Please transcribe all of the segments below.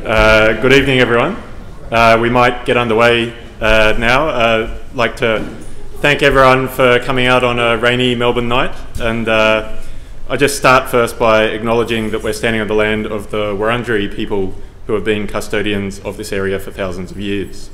Good evening, everyone. We might get underway now. I'd like to thank everyone for coming out on a rainy Melbourne night. And I'll just start first by acknowledging that we're standing on the land of the Wurundjeri people who have been custodians of this area for thousands of years.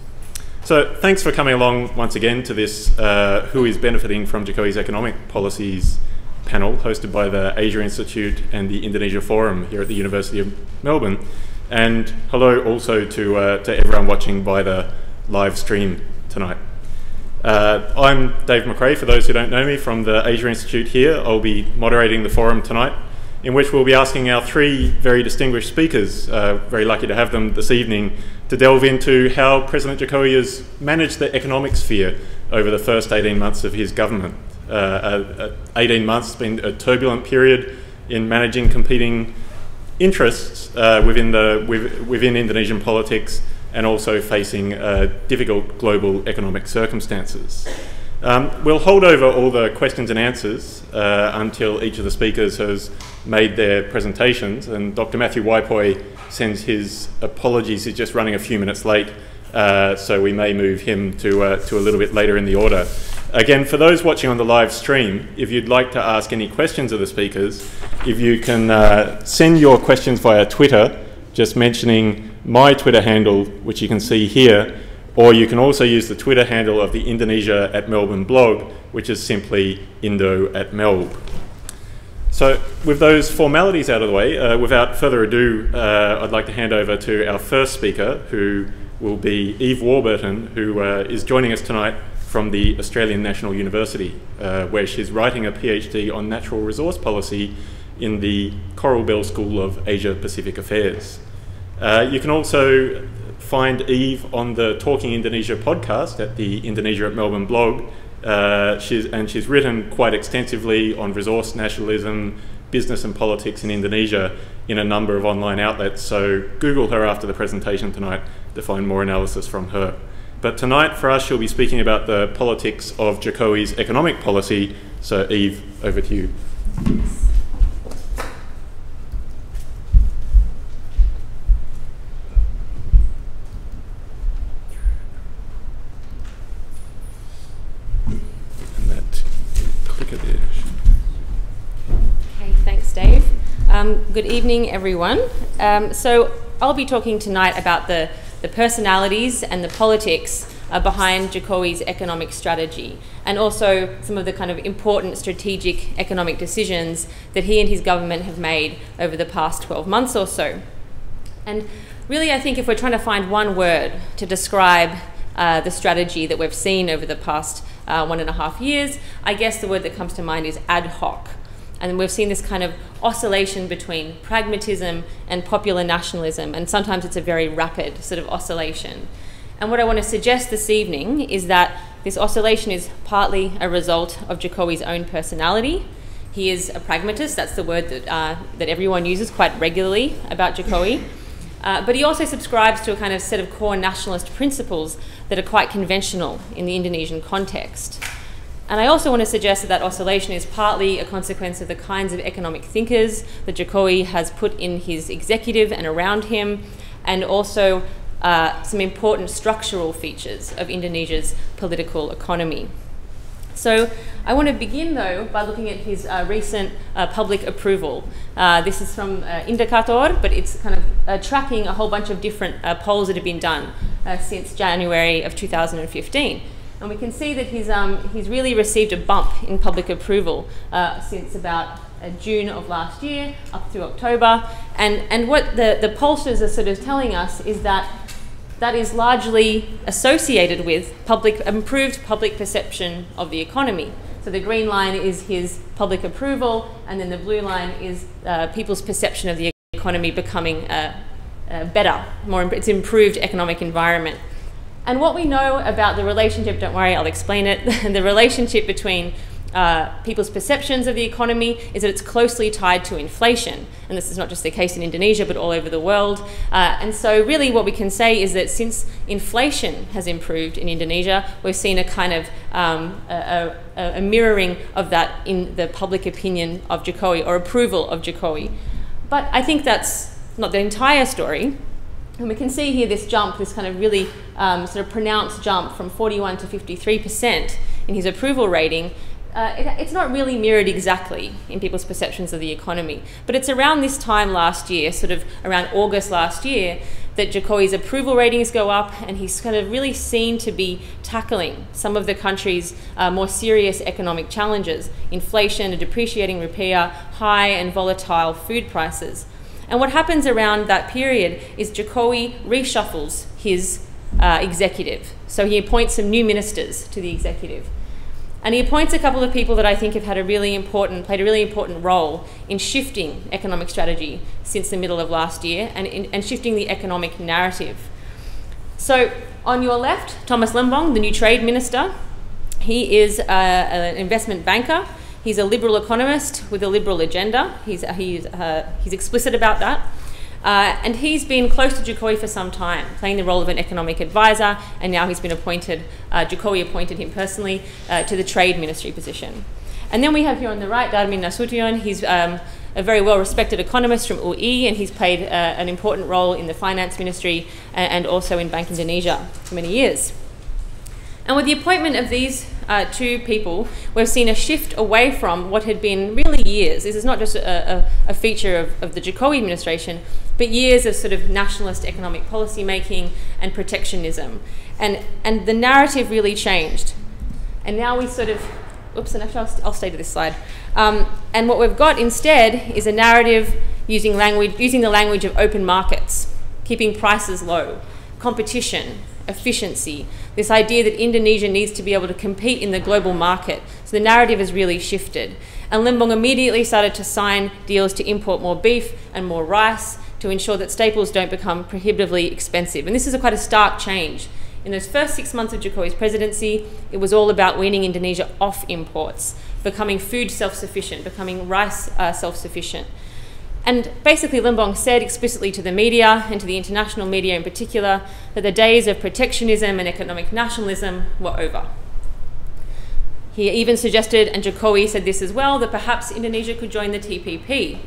So thanks for coming along once again to this Who is Benefiting from Jokowi's Economic Policies panel hosted by the Asia Institute and the Indonesia Forum here at the University of Melbourne. And hello also to everyone watching by the live stream tonight. I'm Dave McRae, for those who don't know me, from the Asia Institute here. I'll be moderating the forum tonight, in which we'll be asking our three very distinguished speakers, very lucky to have them this evening, to delve into how President Jokowi has managed the economic sphere over the first 18 months of his government. 18 months has been a turbulent period in managing competing interests within Indonesian politics, and also facing difficult global economic circumstances. We'll hold over all the questions and answers until each of the speakers has made their presentations, and Dr. Matthew Wai-Poi sends his apologies. He's just running a few minutes late, so we may move him to a little bit later in the order. Again, for those watching on the live stream, if you'd like to ask any questions of the speakers, if you can send your questions via Twitter, just mentioning my Twitter handle, which you can see here, or you can also use the Twitter handle of the Indonesia at Melbourne blog, which is simply Indo@Melb. So with those formalities out of the way, without further ado, I'd like to hand over to our first speaker, who will be Eve Warburton, who is joining us tonight from the Australian National University, where she's writing a PhD on natural resource policy in the Coral Bell School of Asia-Pacific Affairs. You can also find Eve on the Talking Indonesia podcast at the Indonesia at Melbourne blog. She's written quite extensively on resource nationalism, business and politics in Indonesia in a number of online outlets, so Google her after the presentation tonight to find more analysis from her. But tonight, for us, she'll be speaking about the politics of Jokowi's economic policy. So, Eve, over to you. And that clicker there. Okay, thanks, Dave. Good evening, everyone. So, I'll be talking tonight about the personalities and the politics behind Jokowi's economic strategy, and also some of the kind of important strategic economic decisions that he and his government have made over the past 12 months or so. And really, I think if we're trying to find one word to describe the strategy that we've seen over the past 1.5 years, I guess the word that comes to mind is ad hoc. And we've seen this kind of oscillation between pragmatism and popular nationalism, and sometimes it's a very rapid sort of oscillation. And what I want to suggest this evening is that this oscillation is partly a result of Jokowi's own personality. He is a pragmatist, that's the word that everyone uses quite regularly about Jokowi. But he also subscribes to a kind of set of core nationalist principles that are quite conventional in the Indonesian context. And I also want to suggest that that oscillation is partly a consequence of the kinds of economic thinkers that Jokowi has put in his executive and around him, and also some important structural features of Indonesia's political economy. So I want to begin, though, by looking at his recent public approval. This is from Indikator, but it's kind of tracking a whole bunch of different polls that have been done since January of 2015. And we can see that he's really received a bump in public approval since about June of last year up through October. And what the pollsters are sort of telling us is that that is largely associated with improved public perception of the economy. So the green line is his public approval, and then the blue line is people's perception of the economy becoming better, it's improved economic environment. And what we know about the relationship, don't worry, I'll explain it, the relationship between people's perceptions of the economy is that it's closely tied to inflation. And this is not just the case in Indonesia, but all over the world. And so really what we can say is that since inflation has improved in Indonesia, we've seen a kind of a mirroring of that in the public opinion of Jokowi, or approval of Jokowi. But I think that's not the entire story. And we can see here this jump, this kind of really sort of pronounced jump from 41 to 53% in his approval rating. It's not really mirrored exactly in people's perceptions of the economy, but it's around this time last year, sort of around August last year, that Jokowi's approval ratings go up, and he's kind of really seen to be tackling some of the country's more serious economic challenges: inflation, a depreciating rupiah, high and volatile food prices. And what happens around that period is Jokowi reshuffles his executive. So he appoints some new ministers to the executive. And he appoints a couple of people that I think have had played a really important role in shifting economic strategy since the middle of last year and shifting the economic narrative. So on your left, Thomas Lembong, the new trade minister. He is an investment banker. He's a liberal economist with a liberal agenda. He's explicit about that. And he's been close to Jokowi for some time, playing the role of an economic advisor, and now he's been appointed, Jokowi appointed him personally to the trade ministry position. And then we have here on the right, Darmin Nasution. He's a very well-respected economist from UI, and he's played an important role in the finance ministry and also in Bank Indonesia for many years. And with the appointment of these two people, we've seen a shift away from what had been really years. This is not just a feature of the Jokowi administration, but years of sort of nationalist economic policy making and protectionism. And the narrative really changed. And now we sort of, oops, and actually I'll stay to this slide. And what we've got instead is a narrative using the language of open markets, keeping prices low, competition, efficiency, this idea that Indonesia needs to be able to compete in the global market. So the narrative has really shifted. And Lembong immediately started to sign deals to import more beef and more rice to ensure that staples don't become prohibitively expensive. And this is quite a stark change. In those first 6 months of Jokowi's presidency, it was all about weaning Indonesia off imports, becoming food self-sufficient, becoming rice self-sufficient. And basically Lembong said explicitly to the media, and to the international media in particular, that the days of protectionism and economic nationalism were over. He even suggested, and Jokowi said this as well, that perhaps Indonesia could join the TPP.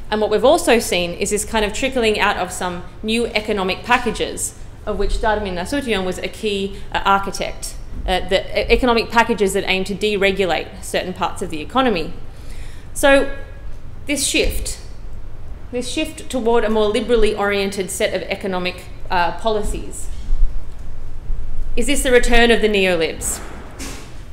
And what we've also seen is this kind of trickling out of some new economic packages, of which Darmin Nasution was a key architect. The economic packages that aim to deregulate certain parts of the economy. So this shift toward a more liberally oriented set of economic policies. Is this the return of the neolibs?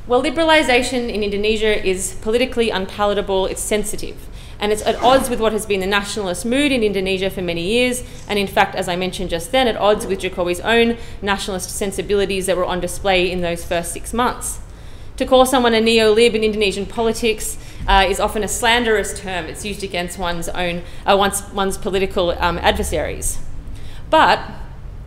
Well, liberalisation in Indonesia is politically unpalatable, it's sensitive, and it's at odds with what has been the nationalist mood in Indonesia for many years, and in fact, as I mentioned just then, at odds with Jokowi's own nationalist sensibilities that were on display in those first 6 months. To call someone a neo-lib in Indonesian politics is often a slanderous term. It's used against one's political adversaries. But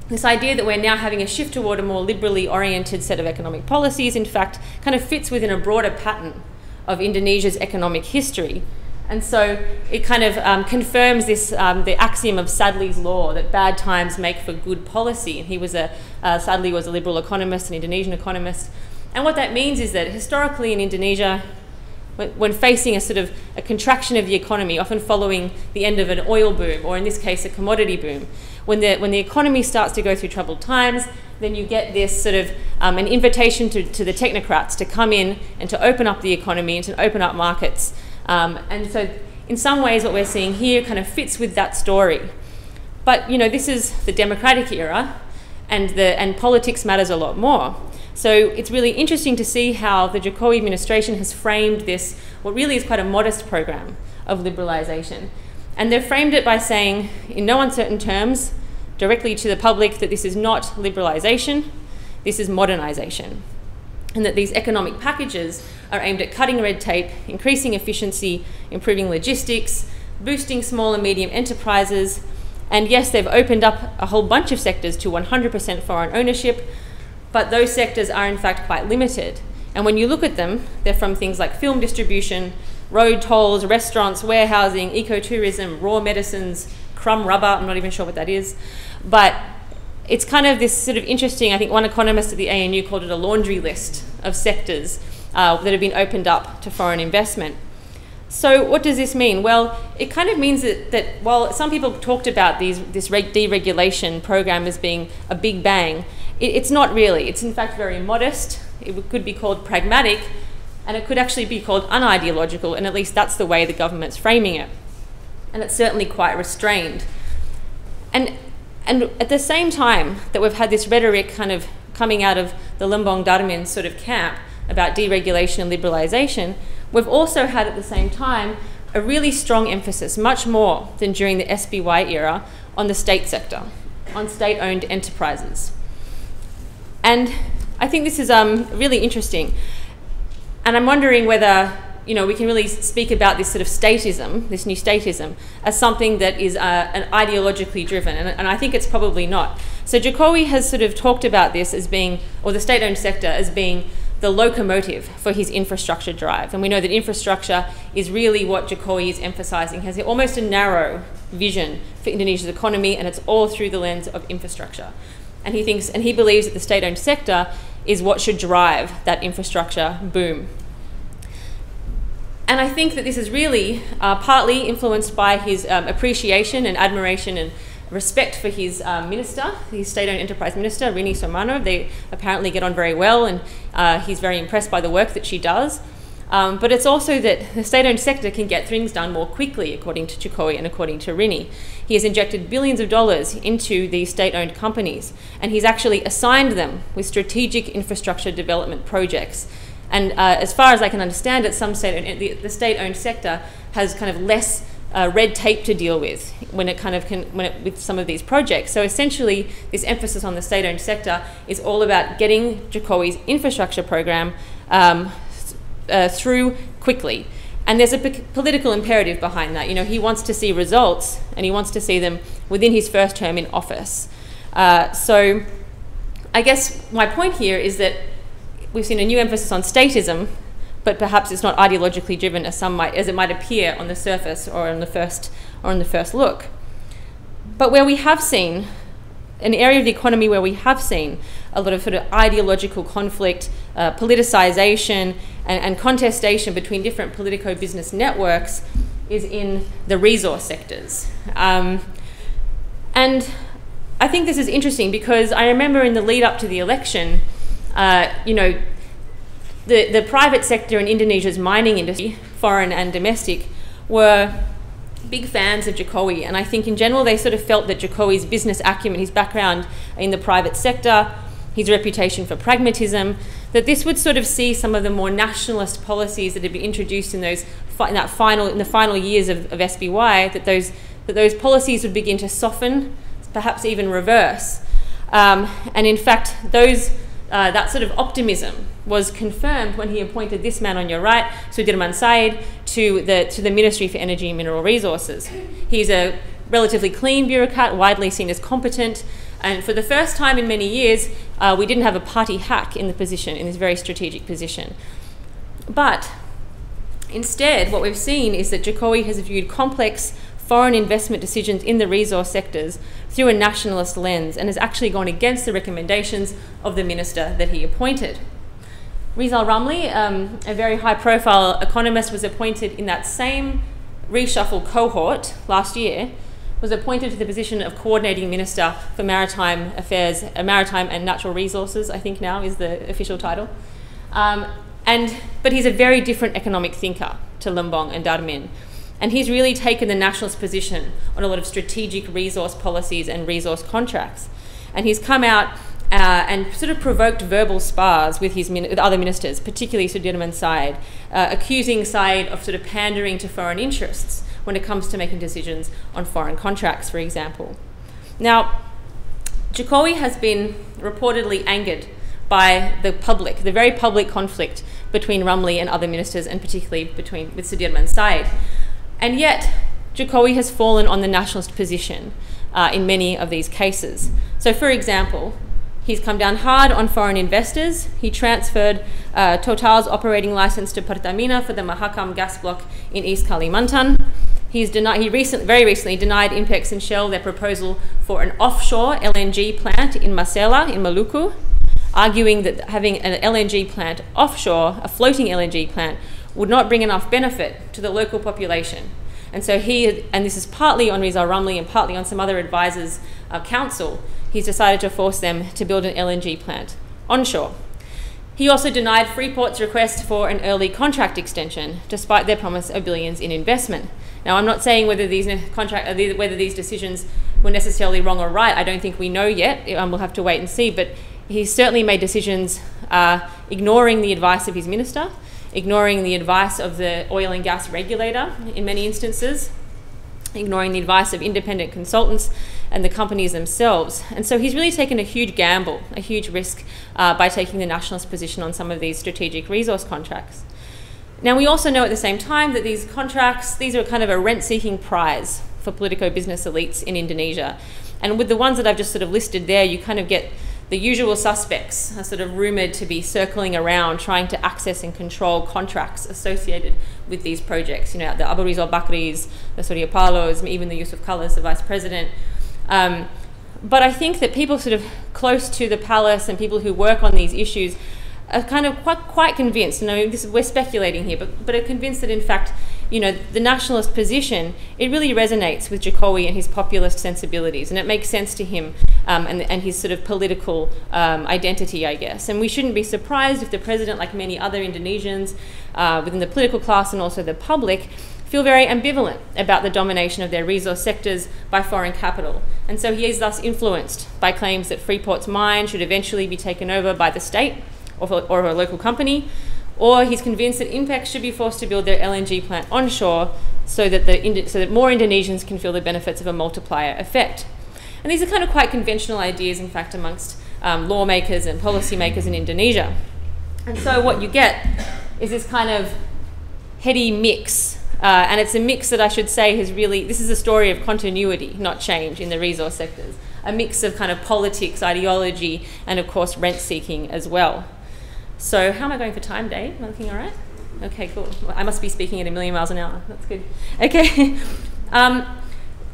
this idea that we're now having a shift toward a more liberally oriented set of economic policies, in fact, kind of fits within a broader pattern of Indonesia's economic history. And so it kind of confirms this, the axiom of Sadli's law, that bad times make for good policy. And he was Sadli was a liberal economist, an Indonesian economist. And what that means is that historically in Indonesia, when facing a sort of a contraction of the economy, often following the end of an oil boom, or in this case a commodity boom, when the economy starts to go through troubled times, then you get this sort of an invitation to the technocrats to come in and to open up the economy and to open up markets. And so in some ways what we're seeing here kind of fits with that story. But you know, this is the democratic era, and politics matters a lot more. So it's really interesting to see how the Jokowi administration has framed this, what really is quite a modest program of liberalisation. And they've framed it by saying, in no uncertain terms, directly to the public, that this is not liberalisation, this is modernisation. And that these economic packages are aimed at cutting red tape, increasing efficiency, improving logistics, boosting small and medium enterprises. And yes, they've opened up a whole bunch of sectors to 100% foreign ownership, but those sectors are in fact quite limited. And when you look at them, they're from things like film distribution, road tolls, restaurants, warehousing, ecotourism, raw medicines, crumb rubber, I'm not even sure what that is. But it's kind of this sort of interesting, I think one economist at the ANU called it a laundry list of sectors that have been opened up to foreign investment. So what does this mean? Well, it kind of means that while some people talked about this deregulation program as being a big bang, it's not really. It's in fact very modest. It could be called pragmatic, and it could actually be called unideological, and at least that's the way the government's framing it. And it's certainly quite restrained. And at the same time that we've had this rhetoric kind of coming out of the Lembong Darmin sort of camp about deregulation and liberalisation, we've also had at the same time a really strong emphasis, much more than during the SBY era, on the state sector, on state-owned enterprises. And I think this is really interesting. And I'm wondering whether we can really speak about this sort of statism, this new statism, as something that is an ideologically driven, and I think it's probably not. So Jokowi has sort of talked about this as being, or the state-owned sector as being the locomotive for his infrastructure drive. And we know that infrastructure is really what Jokowi is emphasising, has almost a narrow vision for Indonesia's economy, and it's all through the lens of infrastructure. And he believes that the state-owned sector is what should drive that infrastructure boom. And I think that this is really partly influenced by his appreciation and admiration and respect for his minister, his state-owned enterprise minister, Rini Somano. They apparently get on very well, and he's very impressed by the work that she does. But it's also that the state-owned sector can get things done more quickly, according to Jokowi and according to Rini. He has injected billions of dollars into these state-owned companies, and he's actually assigned them with strategic infrastructure development projects. And as far as I can understand it, the state-owned sector has kind of less red tape to deal with with some of these projects. So essentially, this emphasis on the state-owned sector is all about getting Jokowi's infrastructure program through quickly. And there's a political imperative behind that. He wants to see results, and he wants to see them within his first term in office. So I guess my point here is that we've seen a new emphasis on statism, but perhaps it's not ideologically driven as it might appear on the surface or on the first look. But where we have seen an area of the economy where we have seen a lot of sort of ideological conflict, politicization, and contestation between different politico-business networks is in the resource sectors. And I think this is interesting because I remember in the lead up to the election, the private sector in Indonesia's mining industry, foreign and domestic, were big fans of Jokowi. And I think in general they sort of felt that Jokowi's business acumen, his background in the private sector, his reputation for pragmatism, that this would sort of see some of the more nationalist policies that had been introduced in the final years of SBY, that those policies would begin to soften, perhaps even reverse. And in fact, that sort of optimism was confirmed when he appointed this man on your right, Sudirman Said, to the Ministry for Energy and Mineral Resources. He's a relatively clean bureaucrat, widely seen as competent, and for the first time in many years, we didn't have a party hack in this very strategic position. But instead, what we've seen is that Jokowi has viewed complex foreign investment decisions in the resource sectors through a nationalist lens and has actually gone against the recommendations of the minister that he appointed. Rizal Ramli, a very high-profile economist, was appointed in that same reshuffle cohort last year, was appointed to the position of Coordinating Minister for Maritime Affairs, Maritime and Natural Resources, I think now is the official title. But he's a very different economic thinker to Lembong and Darmin. And he's really taken the nationalist position on a lot of strategic resource policies and resource contracts. And he's come out and sort of provoked verbal spars with other ministers, particularly Sudirman Said, accusing Said of sort of pandering to foreign interests when it comes to making decisions on foreign contracts, for example. Now, Jokowi has been reportedly angered by the very public conflict between Ramli and other ministers, and particularly with Sudirman Said. And yet, Jokowi has fallen on the nationalist position in many of these cases. So, for example, he's come down hard on foreign investors. He transferred Total's operating license to Pertamina for the Mahakam gas block in East Kalimantan. He very recently denied Inpex and Shell their proposal for an offshore LNG plant in Masela in Maluku, arguing that having an LNG plant offshore, a floating LNG plant, would not bring enough benefit to the local population. And so and this is partly on Rizal Ramli and partly on some other advisors' council, he's decided to force them to build an LNG plant onshore. He also denied Freeport's request for an early contract extension, despite their promise of billions in investment. Now, I'm not saying whether these decisions were necessarily wrong or right. I don't think we know yet. We'll have to wait and see. But he certainly made decisions ignoring the advice of his minister, ignoring the advice of the oil and gas regulator in many instances, ignoring the advice of independent consultants and the companies themselves. And so he's really taken a huge gamble, a huge risk by taking the nationalist position on some of these strategic resource contracts. Now, we also know at the same time that these contracts, these are kind of a rent-seeking prize for politico-business elites in Indonesia. And with the ones that I've just sort of listed there, you kind of get the usual suspects are sort of rumoured to be circling around trying to access and control contracts associated with these projects. You know, the Abu Rizal Bakris, the Surya Palos, even the Yusuf Kallas, the vice president. But I think that people sort of close to the palace and people who work on these issues are kind of quite convinced, and I mean, we're speculating here, but are convinced that in fact, you know, the nationalist position, it really resonates with Jokowi and his populist sensibilities, and it makes sense to him and his sort of political identity, I guess. And we shouldn't be surprised if the president, like many other Indonesians within the political class and also the public, feel very ambivalent about the domination of their resource sectors by foreign capital. And so he is thus influenced by claims that Freeport's mine should eventually be taken over by the state or a local company, or he's convinced that INPEX should be forced to build their LNG plant onshore so that more Indonesians can feel the benefits of a multiplier effect. And these are kind of quite conventional ideas, in fact, amongst lawmakers and policymakers in Indonesia. And so what you get is this kind of heady mix. And it's a mix that I should say has really, this is a story of continuity, not change in the resource sectors. A mix of kind of politics, ideology, and of course rent-seeking as well. So how am I going for time, Dave? Am I looking all right? Okay, cool. Well, I must be speaking at 1,000,000 miles an hour. That's good. Okay.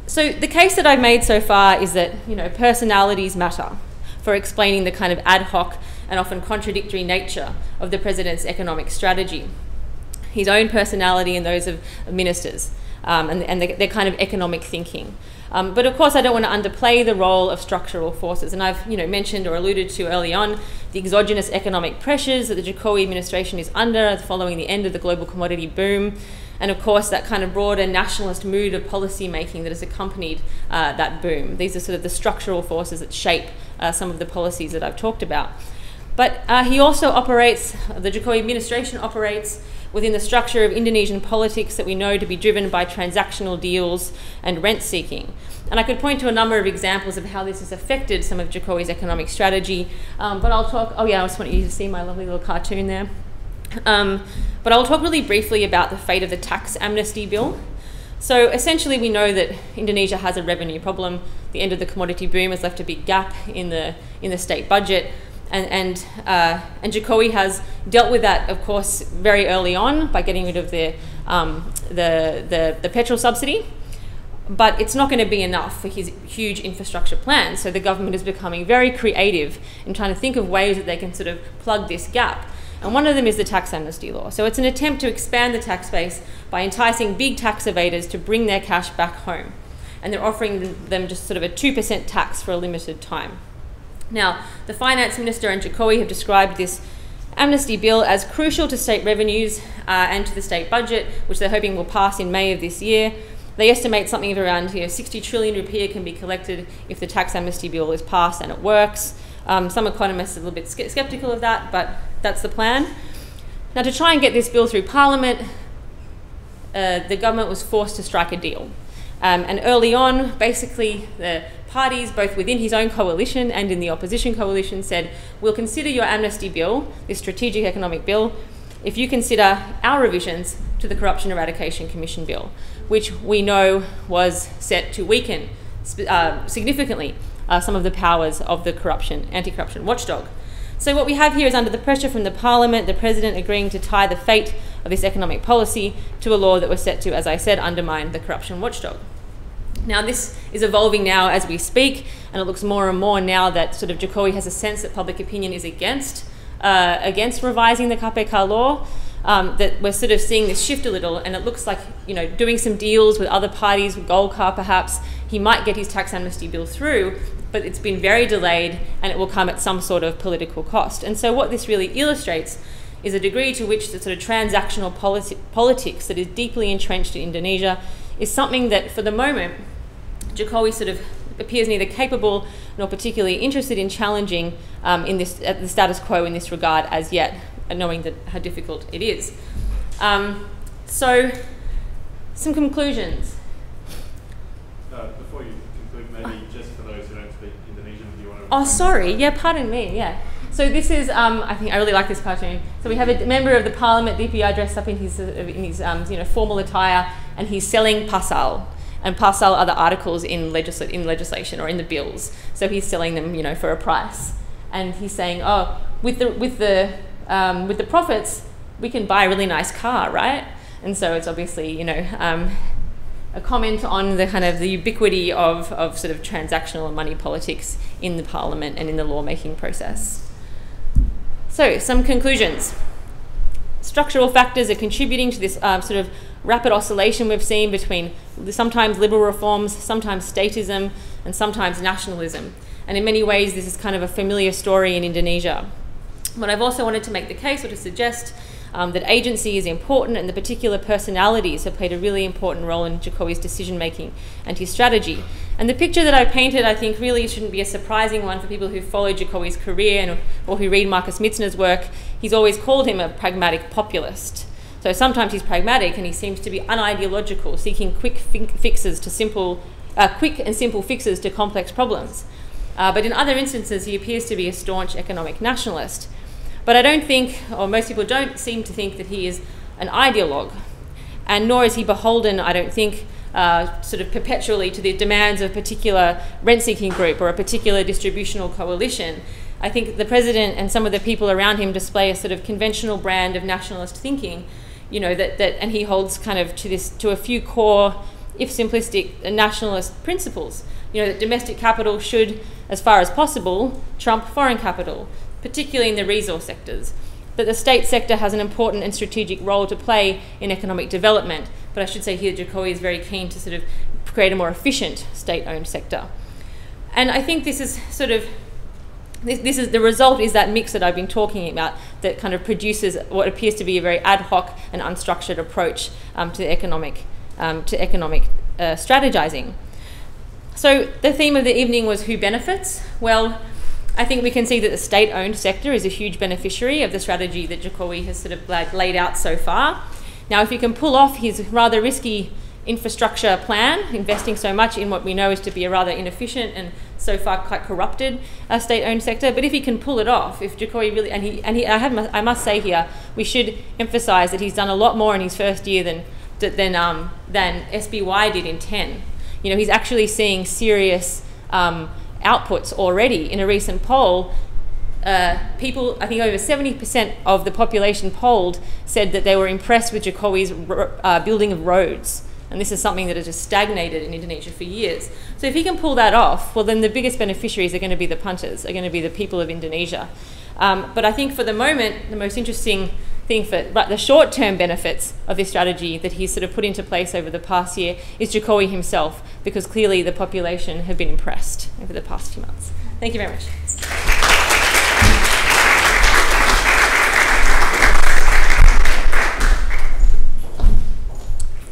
So the case that I've made so far is that, you know, personalities matter for explaining the kind of ad hoc and often contradictory nature of the president's economic strategy. His own personality and those of ministers and their kind of economic thinking. But of course, I don't want to underplay the role of structural forces. And I've mentioned or alluded to early on the exogenous economic pressures that the Jokowi administration is under following the end of the global commodity boom. And of course, that kind of broader nationalist mood of policy making that has accompanied that boom. These are sort of the structural forces that shape some of the policies that I've talked about. But he also operates, the Jokowi administration operates within the structure of Indonesian politics that we know to be driven by transactional deals and rent seeking. And I could point to a number of examples of how this has affected some of Jokowi's economic strategy, but I'll talk, oh yeah, I just want you to see my lovely little cartoon there. But I'll talk really briefly about the fate of the tax amnesty bill. So essentially we know that Indonesia has a revenue problem. The end of the commodity boom has left a big gap in the state budget. And Jokowi has dealt with that, of course, very early on by getting rid of the petrol subsidy. But it's not going to be enough for his huge infrastructure plans. So the government is becoming very creative in trying to think of ways that they can sort of plug this gap. And one of them is the tax amnesty law. So it's an attempt to expand the tax base by enticing big tax evaders to bring their cash back home. And they're offering them just sort of a 2% tax for a limited time. Now, the finance minister and Jokowi have described this amnesty bill as crucial to state revenues and to the state budget, which they're hoping will pass in May of this year. They estimate something of around 60 trillion rupiah can be collected if the tax amnesty bill is passed and it works. Some economists are a little bit skeptical of that, but that's the plan. Now, to try and get this bill through Parliament, the government was forced to strike a deal. And early on, basically, the parties, both within his own coalition and in the opposition coalition, said, we'll consider your amnesty bill, this strategic economic bill, if you consider our revisions to the Corruption Eradication Commission bill, which we know was set to weaken significantly some of the powers of the anti-corruption watchdog. So what we have here is, under the pressure from the Parliament, the President agreeing to tie the fate of this economic policy to a law that was set to, as I said, undermine the corruption watchdog. Now, this is evolving now as we speak, and it looks more and more now that sort of Jokowi has a sense that public opinion is against revising the KPK law. that we're sort of seeing this shift a little, and it looks like, doing some deals with other parties, with Golkar perhaps, he might get his tax amnesty bill through, but it's been very delayed and it will come at some sort of political cost. And so what this really illustrates is a degree to which the sort of transactional politics that is deeply entrenched in Indonesia is something that, for the moment, Jokowi sort of appears neither capable nor particularly interested in challenging the status quo in this regard as yet, knowing how difficult it is. So, some conclusions. Before you conclude, maybe just for those who don't speak Indonesian, do you want to... Oh, sorry. Yeah, pardon me. Yeah. So this is, I think I really like this cartoon. So we have a member of the parliament, DPR, dressed up in his formal attire, and he's selling pasal. And pasal are the articles in legislation or in the bills. So he's selling them, for a price. And he's saying, oh, with the profits, we can buy a really nice car, right? And so it's obviously, a comment on the kind of the ubiquity of sort of transactional and money politics in the parliament and in the lawmaking process. So, some conclusions. Structural factors are contributing to this sort of rapid oscillation we've seen between sometimes liberal reforms, sometimes statism, and sometimes nationalism. And in many ways, this is kind of a familiar story in Indonesia. But I've also wanted to make the case, or to suggest, that agency is important, and the particular personalities have played a really important role in Jokowi's decision-making and his strategy. And the picture that I painted, I think, really shouldn't be a surprising one for people who follow Jokowi's career or who read Marcus Mitzner's work. He's always called him a pragmatic populist. So sometimes he's pragmatic and he seems to be unideological, seeking quick and simple fixes to complex problems. But in other instances, he appears to be a staunch economic nationalist. But I don't think, or most people don't seem to think, that he is an ideologue, and nor is he beholden, I don't think, sort of perpetually to the demands of a particular rent-seeking group or a particular distributional coalition. I think the president and some of the people around him display a sort of conventional brand of nationalist thinking, and he holds kind of to a few core, if simplistic, nationalist principles. That domestic capital should, as far as possible, trump foreign capital, particularly in the resource sectors, that the state sector has an important and strategic role to play in economic development, but I should say here Jokowi is very keen to sort of create a more efficient state-owned sector. And I think this is sort of, the result is that mix that I've been talking about that kind of produces what appears to be a very ad hoc and unstructured approach to economic strategizing. So the theme of the evening was who benefits? Well, I think we can see that the state-owned sector is a huge beneficiary of the strategy that Jokowi has sort of laid out so far. Now, if he can pull off his rather risky infrastructure plan, investing so much in what we know is to be a rather inefficient and so far quite corrupted state-owned sector, but if he can pull it off, if Jokowi really, I must say here, we should emphasise that he's done a lot more in his first year than SBY did in 10. He's actually seeing serious outputs already. In a recent poll, people, I think over 70% of the population polled said that they were impressed with Jokowi's building of roads. And this is something that has just stagnated in Indonesia for years. So if he can pull that off, well, then the biggest beneficiaries are going to be the punters, are going to be the people of Indonesia. But I think for the moment, the most interesting thing for the short-term benefits of this strategy that he's sort of put into place over the past year is Jokowi himself, because clearly the population have been impressed over the past few months. Thank you very much.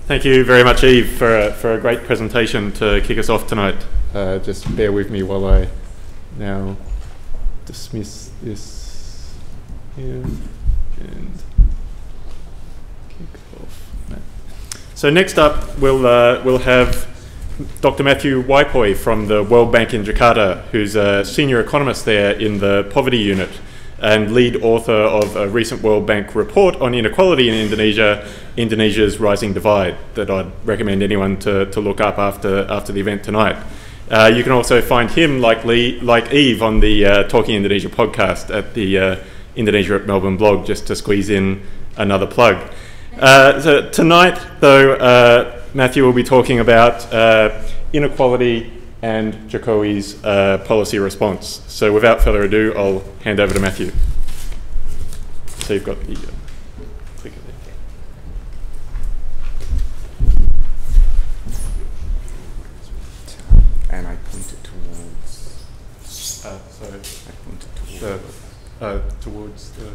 Thank you very much, Eve, for a great presentation to kick us off tonight. Just bear with me while I now dismiss this here and kick off. So next up, we'll have Dr. Matthew Wai-Poi from the World Bank in Jakarta, who's a senior economist there in the poverty unit and lead author of a recent World Bank report on inequality in Indonesia, Indonesia's Rising Divide, that I'd recommend anyone to look up after the event tonight. You can also find him, like Eve, on the Talking Indonesia podcast at the Indonesia at Melbourne blog, just to squeeze in another plug. So tonight, though, Matthew will be talking about inequality and Jokowi's policy response. So without further ado, I'll hand over to Matthew. So you've got the clicker there. towards the,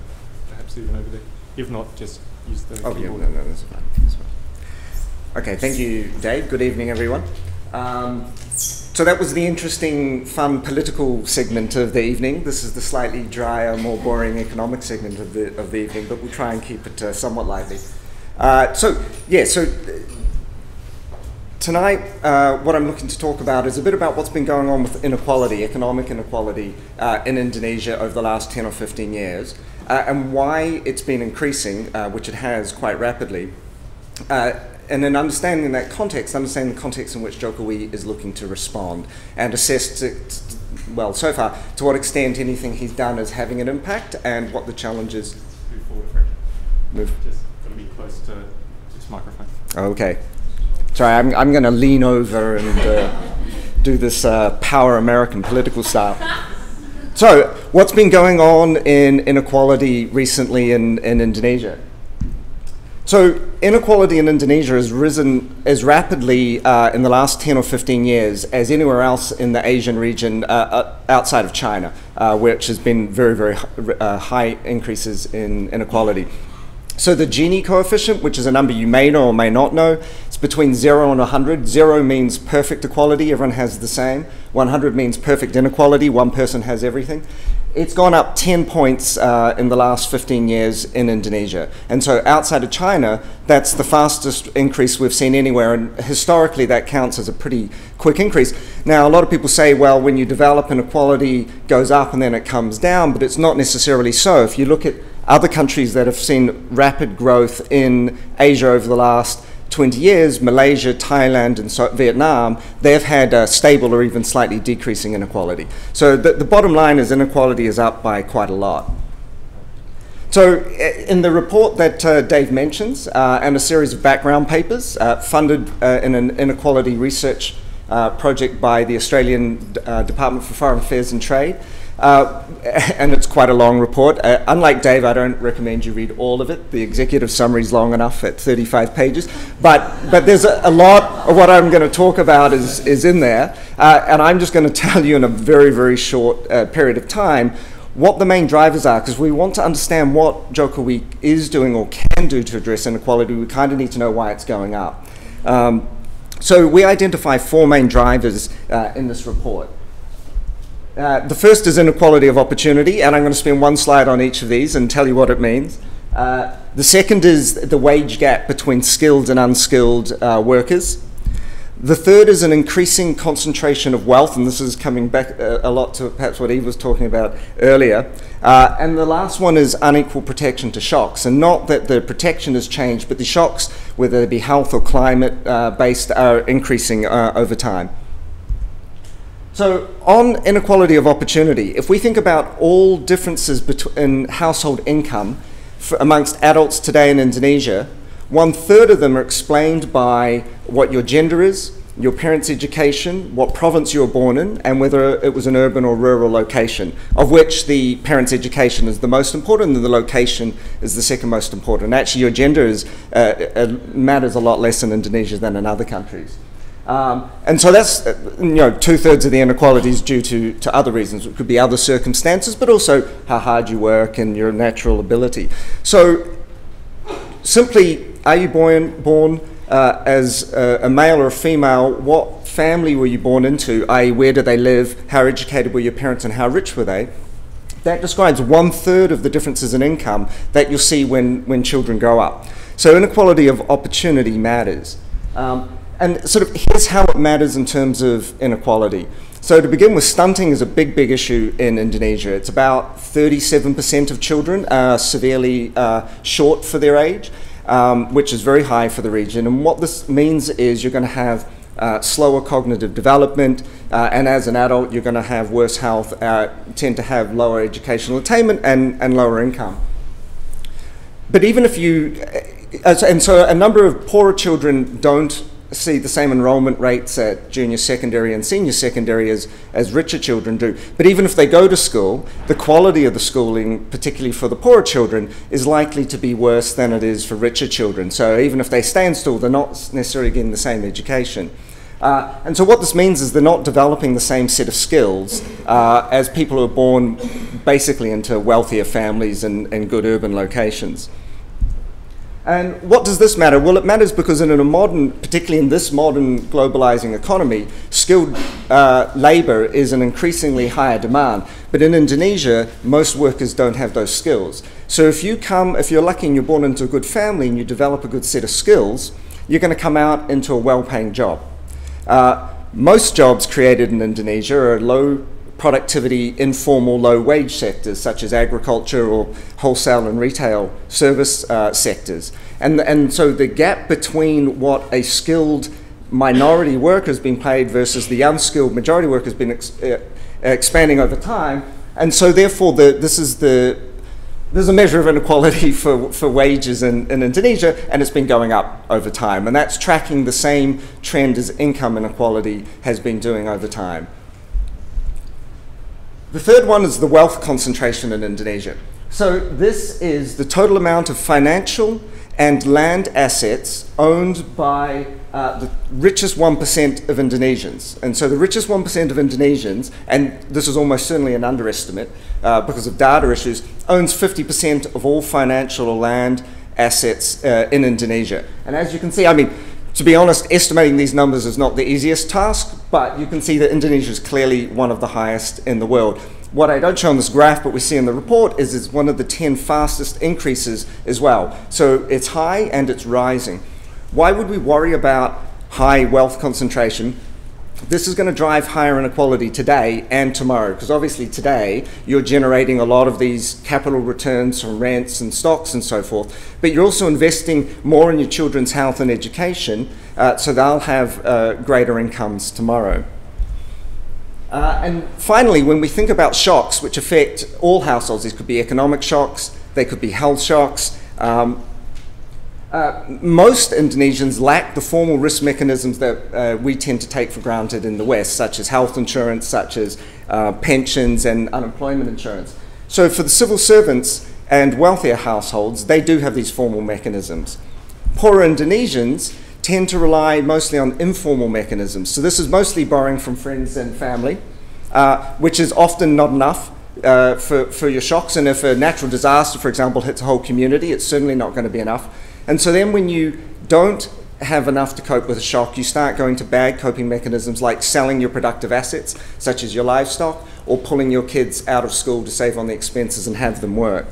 perhaps even over there. If not, just use the keyboard. Yeah, no, that's fine. That's fine. Okay, thank you, Dave. Good evening, everyone. So that was the interesting, fun political segment of the evening. This is the slightly drier, more boring economic segment of the evening, but we'll try and keep it somewhat lively. Tonight, what I'm looking to talk about is a bit about what's been going on with inequality, economic inequality in Indonesia over the last 10 or 15 years, and why it's been increasing, which it has quite rapidly. And then understanding that context, understanding the context in which Jokowi is looking to respond and assess, well, so far, to what extent anything he's done is having an impact and what the challenges. Move forward, Frank. Move. Just got to be close to this microphone. Okay. Sorry, I'm going to lean over and do this power American political style. So, what's been going on in inequality recently in Indonesia? So inequality in Indonesia has risen as rapidly in the last 10 or 15 years as anywhere else in the Asian region outside of China, which has been very, very high increases in inequality. So the Gini coefficient, which is a number you may know or may not know, it's between 0 and 100. 0 means perfect equality, everyone has the same. 100 means perfect inequality, one person has everything. It's gone up 10 points in the last 15 years in Indonesia. And so outside of China, that's the fastest increase we've seen anywhere. And historically, that counts as a pretty quick increase. Now, a lot of people say, well, when you develop, inequality goes up and then it comes down, but it's not necessarily so. If you look at other countries that have seen rapid growth in Asia over the last 20 years, Malaysia, Thailand, and Vietnam, they've had stable or even slightly decreasing inequality. So the bottom line is inequality is up by quite a lot. So in the report that Dave mentions, and a series of background papers funded in an inequality research project by the Australian Department for Foreign Affairs and Trade, and it's quite a long report. Unlike Dave, I don't recommend you read all of it. The executive summary is long enough at 35 pages. But there's a lot of what I'm going to talk about is in there. And I'm just going to tell you in a very, very short period of time what the main drivers are, because we want to understand what Jokowi is doing or can do to address inequality. We kind of need to know why it's going up. So we identify 4 main drivers in this report. The first is inequality of opportunity, and I'm going to spend one slide on each of these and tell you what it means. The second is the wage gap between skilled and unskilled workers. The third is an increasing concentration of wealth, and this is coming back a lot to perhaps what Eve was talking about earlier. And the last one is unequal protection to shocks, and not that the protection has changed, but the shocks, whether they be health or climate based, are increasing over time. So on inequality of opportunity, if we think about all differences in household income amongst adults today in Indonesia, 1/3 of them are explained by what your gender is, your parents' education, what province you were born in, and whether it was an urban or rural location, of which the parents' education is the most important and the location is the second most important. Actually, your gender matters a lot less in Indonesia than in other countries. And so that's, 2/3 of the inequalities due to other reasons. It could be other circumstances, but also how hard you work and your natural ability. So simply, are you born as a male or a female? What family were you born into? I.e., where do they live? How educated were your parents and how rich were they? That describes 1/3 of the differences in income that you'll see when children grow up. So inequality of opportunity matters. And sort of here's how it matters in terms of inequality. So to begin with, stunting is a big, big issue in Indonesia. It's about 37% of children are severely short for their age, which is very high for the region. And what this means is you're going to have slower cognitive development, and as an adult, you're going to have worse health, tend to have lower educational attainment and lower income. But even if and so a number of poorer children don't see the same enrollment rates at junior secondary and senior secondary as richer children do. But even if they go to school, the quality of the schooling, particularly for the poorer children, is likely to be worse than it is for richer children. So even if they stay in school, they're not necessarily getting the same education. And so what this means is they're not developing the same set of skills as people who are born basically into wealthier families and good urban locations. And what does this matter? Well, it matters because in a modern, particularly in this modern globalizing economy, skilled labor is an increasingly higher demand. But in Indonesia, most workers don't have those skills. So if you're lucky and you're born into a good family and you develop a good set of skills, you're going to come out into a well-paying job. Most jobs created in Indonesia are low productivity, informal, low-wage sectors such as agriculture or wholesale and retail service sectors. And so the gap between what a skilled minority worker has been paid versus the unskilled majority worker has been expanding over time. And so therefore there's a measure of inequality for wages in Indonesia, and it's been going up over time. And that's tracking the same trend as income inequality has been doing over time. The third one is the wealth concentration in Indonesia. So this is the total amount of financial and land assets owned by the richest 1% of Indonesians. And so the richest 1% of Indonesians, and this is almost certainly an underestimate because of data issues, owns 50% of all financial or land assets in Indonesia. And as you can see, I mean, to be honest, estimating these numbers is not the easiest task, but you can see that Indonesia is clearly one of the highest in the world. What I don't show on this graph, but we see in the report, is it's one of the 10 fastest increases as well. So it's high and it's rising. Why would we worry about high wealth concentration? This is going to drive higher inequality today and tomorrow, because obviously today you're generating a lot of these capital returns from rents and stocks and so forth, but you're also investing more in your children's health and education, so they'll have greater incomes tomorrow. And finally, when we think about shocks which affect all households, these could be economic shocks, they could be health shocks. Most Indonesians lack the formal risk mechanisms that we tend to take for granted in the West, such as health insurance, such as pensions and unemployment insurance. So for the civil servants and wealthier households, they do have these formal mechanisms. Poorer Indonesians tend to rely mostly on informal mechanisms. So this is mostly borrowing from friends and family, which is often not enough for your shocks. And if a natural disaster, for example, hits a whole community, it's certainly not going to be enough. And so then when you don't have enough to cope with a shock, you start going to bad coping mechanisms like selling your productive assets, such as your livestock, or pulling your kids out of school to save on the expenses and have them work.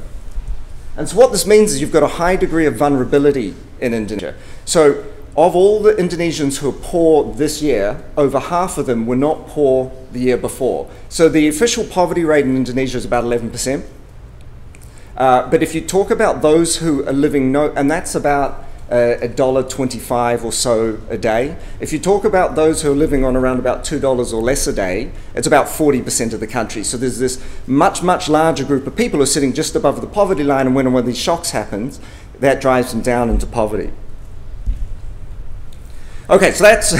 And so what this means is you've got a high degree of vulnerability in Indonesia. So of all the Indonesians who are poor this year, over half of them were not poor the year before. So the official poverty rate in Indonesia is about 11%. But if you talk about those who are living, and that's about $1.25 or so a day. If you talk about those who are living on around about $2 or less a day, it's about 40% of the country. So there's this much, much larger group of people who are sitting just above the poverty line, and when one of these shocks happens, that drives them down into poverty. Okay, so that's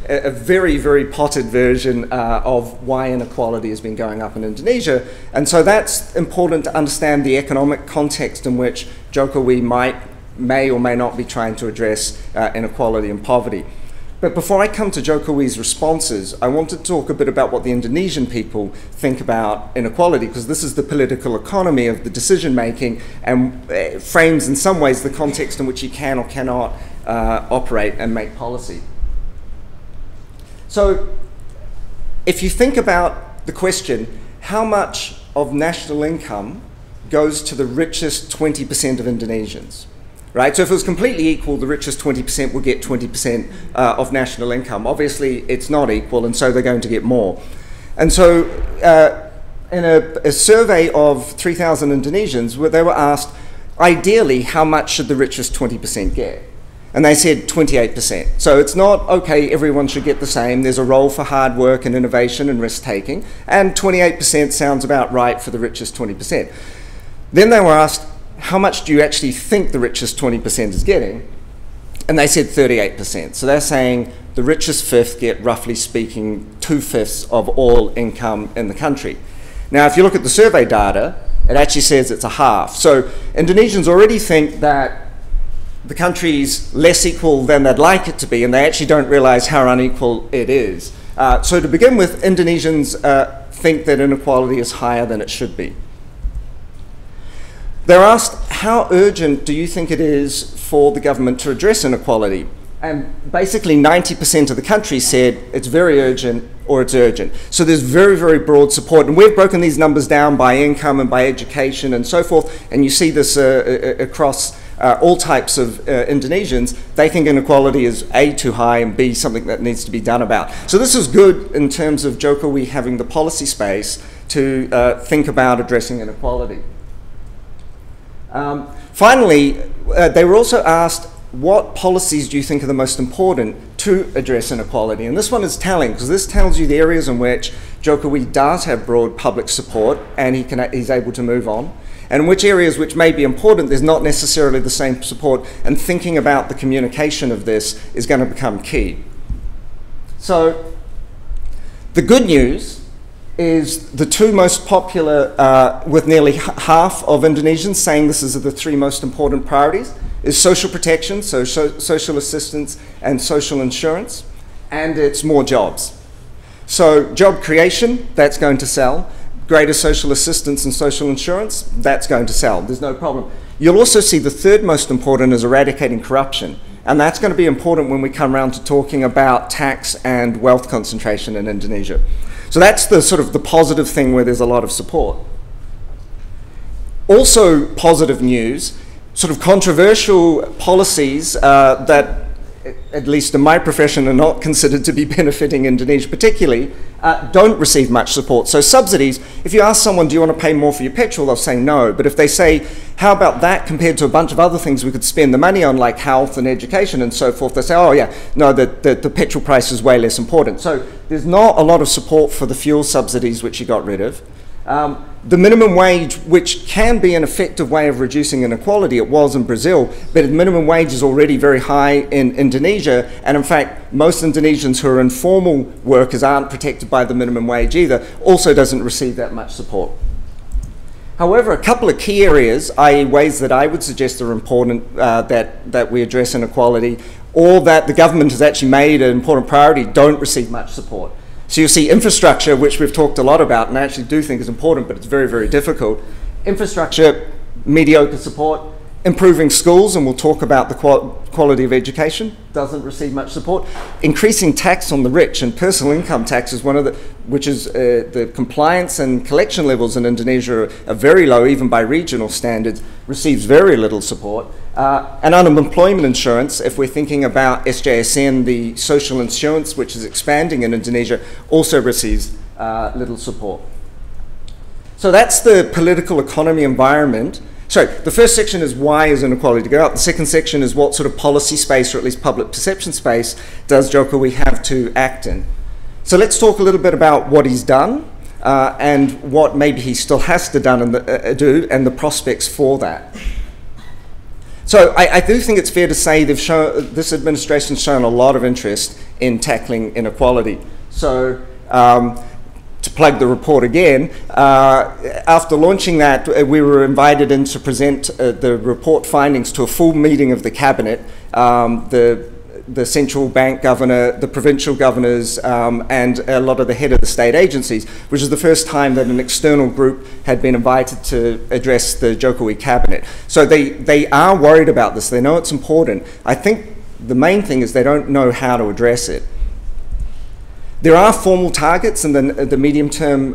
a very, very potted version of why inequality has been going up in Indonesia. And so that's important to understand the economic context in which Jokowi may or may not be trying to address inequality and poverty. But before I come to Jokowi's responses, I want to talk a bit about what the Indonesian people think about inequality, because this is the political economy of the decision making and frames in some ways the context in which you can or cannot operate and make policy. So if you think about the question, how much of national income goes to the richest 20% of Indonesians? Right? So if it was completely equal, the richest 20% would get 20% of national income. Obviously, it's not equal, and so they're going to get more. And so in a survey of 3,000 Indonesians, where they were asked, ideally, how much should the richest 20% get? And they said 28%. So it's not, okay, everyone should get the same. There's a role for hard work and innovation and risk-taking, and 28% sounds about right for the richest 20%. Then they were asked, how much do you actually think the richest 20% is getting? And they said 38%. So they're saying the richest fifth get, roughly speaking, 2/5 of all income in the country. Now, if you look at the survey data, it actually says it's a half. So Indonesians already think that the country's less equal than they'd like it to be, and they actually don't realize how unequal it is. So to begin with, Indonesians think that inequality is higher than it should be. They're asked, how urgent do you think it is for the government to address inequality? And basically 90% of the country said it's very urgent or it's urgent. So there's very, very broad support. And we've broken these numbers down by income and by education and so forth. And you see this across all types of Indonesians. They think inequality is A, too high, and B, something that needs to be done about. So this is good in terms of Jokowi having the policy space to think about addressing inequality. Finally, they were also asked, what policies do you think are the most important to address inequality? And this one is telling, because this tells you the areas in which Jokowi does have broad public support and he's able to move on, and which areas which may be important, there's not necessarily the same support, and thinking about the communication of this is going to become key. So the good news is the two most popular, with nearly half of Indonesians saying this is the three most important priorities, is social protection, so social assistance and social insurance, and it's more jobs. So job creation, that's going to sell. Greater social assistance and social insurance, that's going to sell. There's no problem. You'll also see the third most important is eradicating corruption. And that's going to be important when we come around to talking about tax and wealth concentration in Indonesia. So that's the sort of the positive thing where there's a lot of support. Also positive news, sort of controversial policies that, at least in my profession, are not considered to be benefiting Indonesia particularly, don't receive much support. So subsidies, if you ask someone, do you want to pay more for your petrol, they'll say no. But if they say, how about that compared to a bunch of other things we could spend the money on, like health and education and so forth, they say, oh yeah, no, the petrol price is way less important. So there's not a lot of support for the fuel subsidies, which you got rid of. The minimum wage, which can be an effective way of reducing inequality, it was in Brazil, but the minimum wage is already very high in Indonesia, and in fact, most Indonesians who are informal workers aren't protected by the minimum wage either, also doesn't receive that much support. However, a couple of key areas, i.e. ways that I would suggest are important that we address inequality, or that the government has actually made an important priority, don't receive much support. So you'll see infrastructure, which we've talked a lot about, and I actually do think is important, but it's very, very difficult. Infrastructure, mediocre support. Improving schools, and we'll talk about the quality of education, doesn't receive much support. Increasing tax on the rich, and personal income tax is one of the, which is the compliance and collection levels in Indonesia are very low, even by regional standards, receives very little support. And unemployment insurance, if we're thinking about SJSN, the social insurance which is expanding in Indonesia, also receives little support. So that's the political economy environment. So the first section is why is inequality go up. The second section is what sort of policy space, or at least public perception space, does Jokowi have to act in. So let's talk a little bit about what he's done and what maybe he still has to do and the prospects for that. So I do think it's fair to say this administration's shown a lot of interest in tackling inequality. So to plug the report again, after launching that, we were invited in to present the report findings to a full meeting of the cabinet, the central bank governor, the provincial governors, and a lot of the head of the state agencies, which is the first time that an external group had been invited to address the Jokowi cabinet. So they are worried about this. They know it's important. I think the main thing is they don't know how to address it. There are formal targets in the medium-term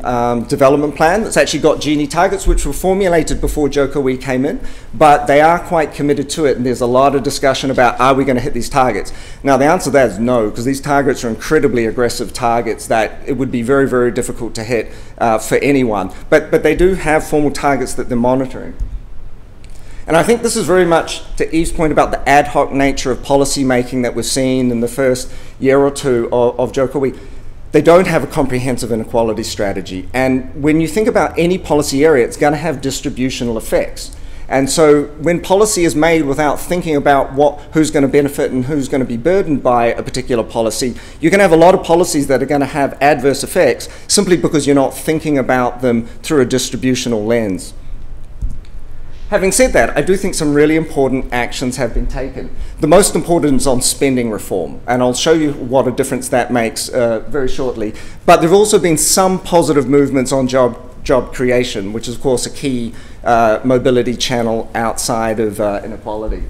development plan that's actually got Gini targets, which were formulated before Jokowi came in, but they are quite committed to it, and there's a lot of discussion about, are we going to hit these targets? Now, the answer to that is no, because these targets are incredibly aggressive targets that it would be very, very difficult to hit for anyone. But they do have formal targets that they're monitoring. And I think this is very much to Eve's point about the ad hoc nature of policy making that we've seen in the first year or two of Jokowi. They don't have a comprehensive inequality strategy. And when you think about any policy area, it's going to have distributional effects. And so when policy is made without thinking about who's going to benefit and who's going to be burdened by a particular policy, you can have a lot of policies that are going to have adverse effects simply because you're not thinking about them through a distributional lens. Having said that, I do think some really important actions have been taken. The most important is on spending reform, and I'll show you what a difference that makes very shortly. But there have also been some positive movements on job creation, which is of course a key mobility channel outside of inequality.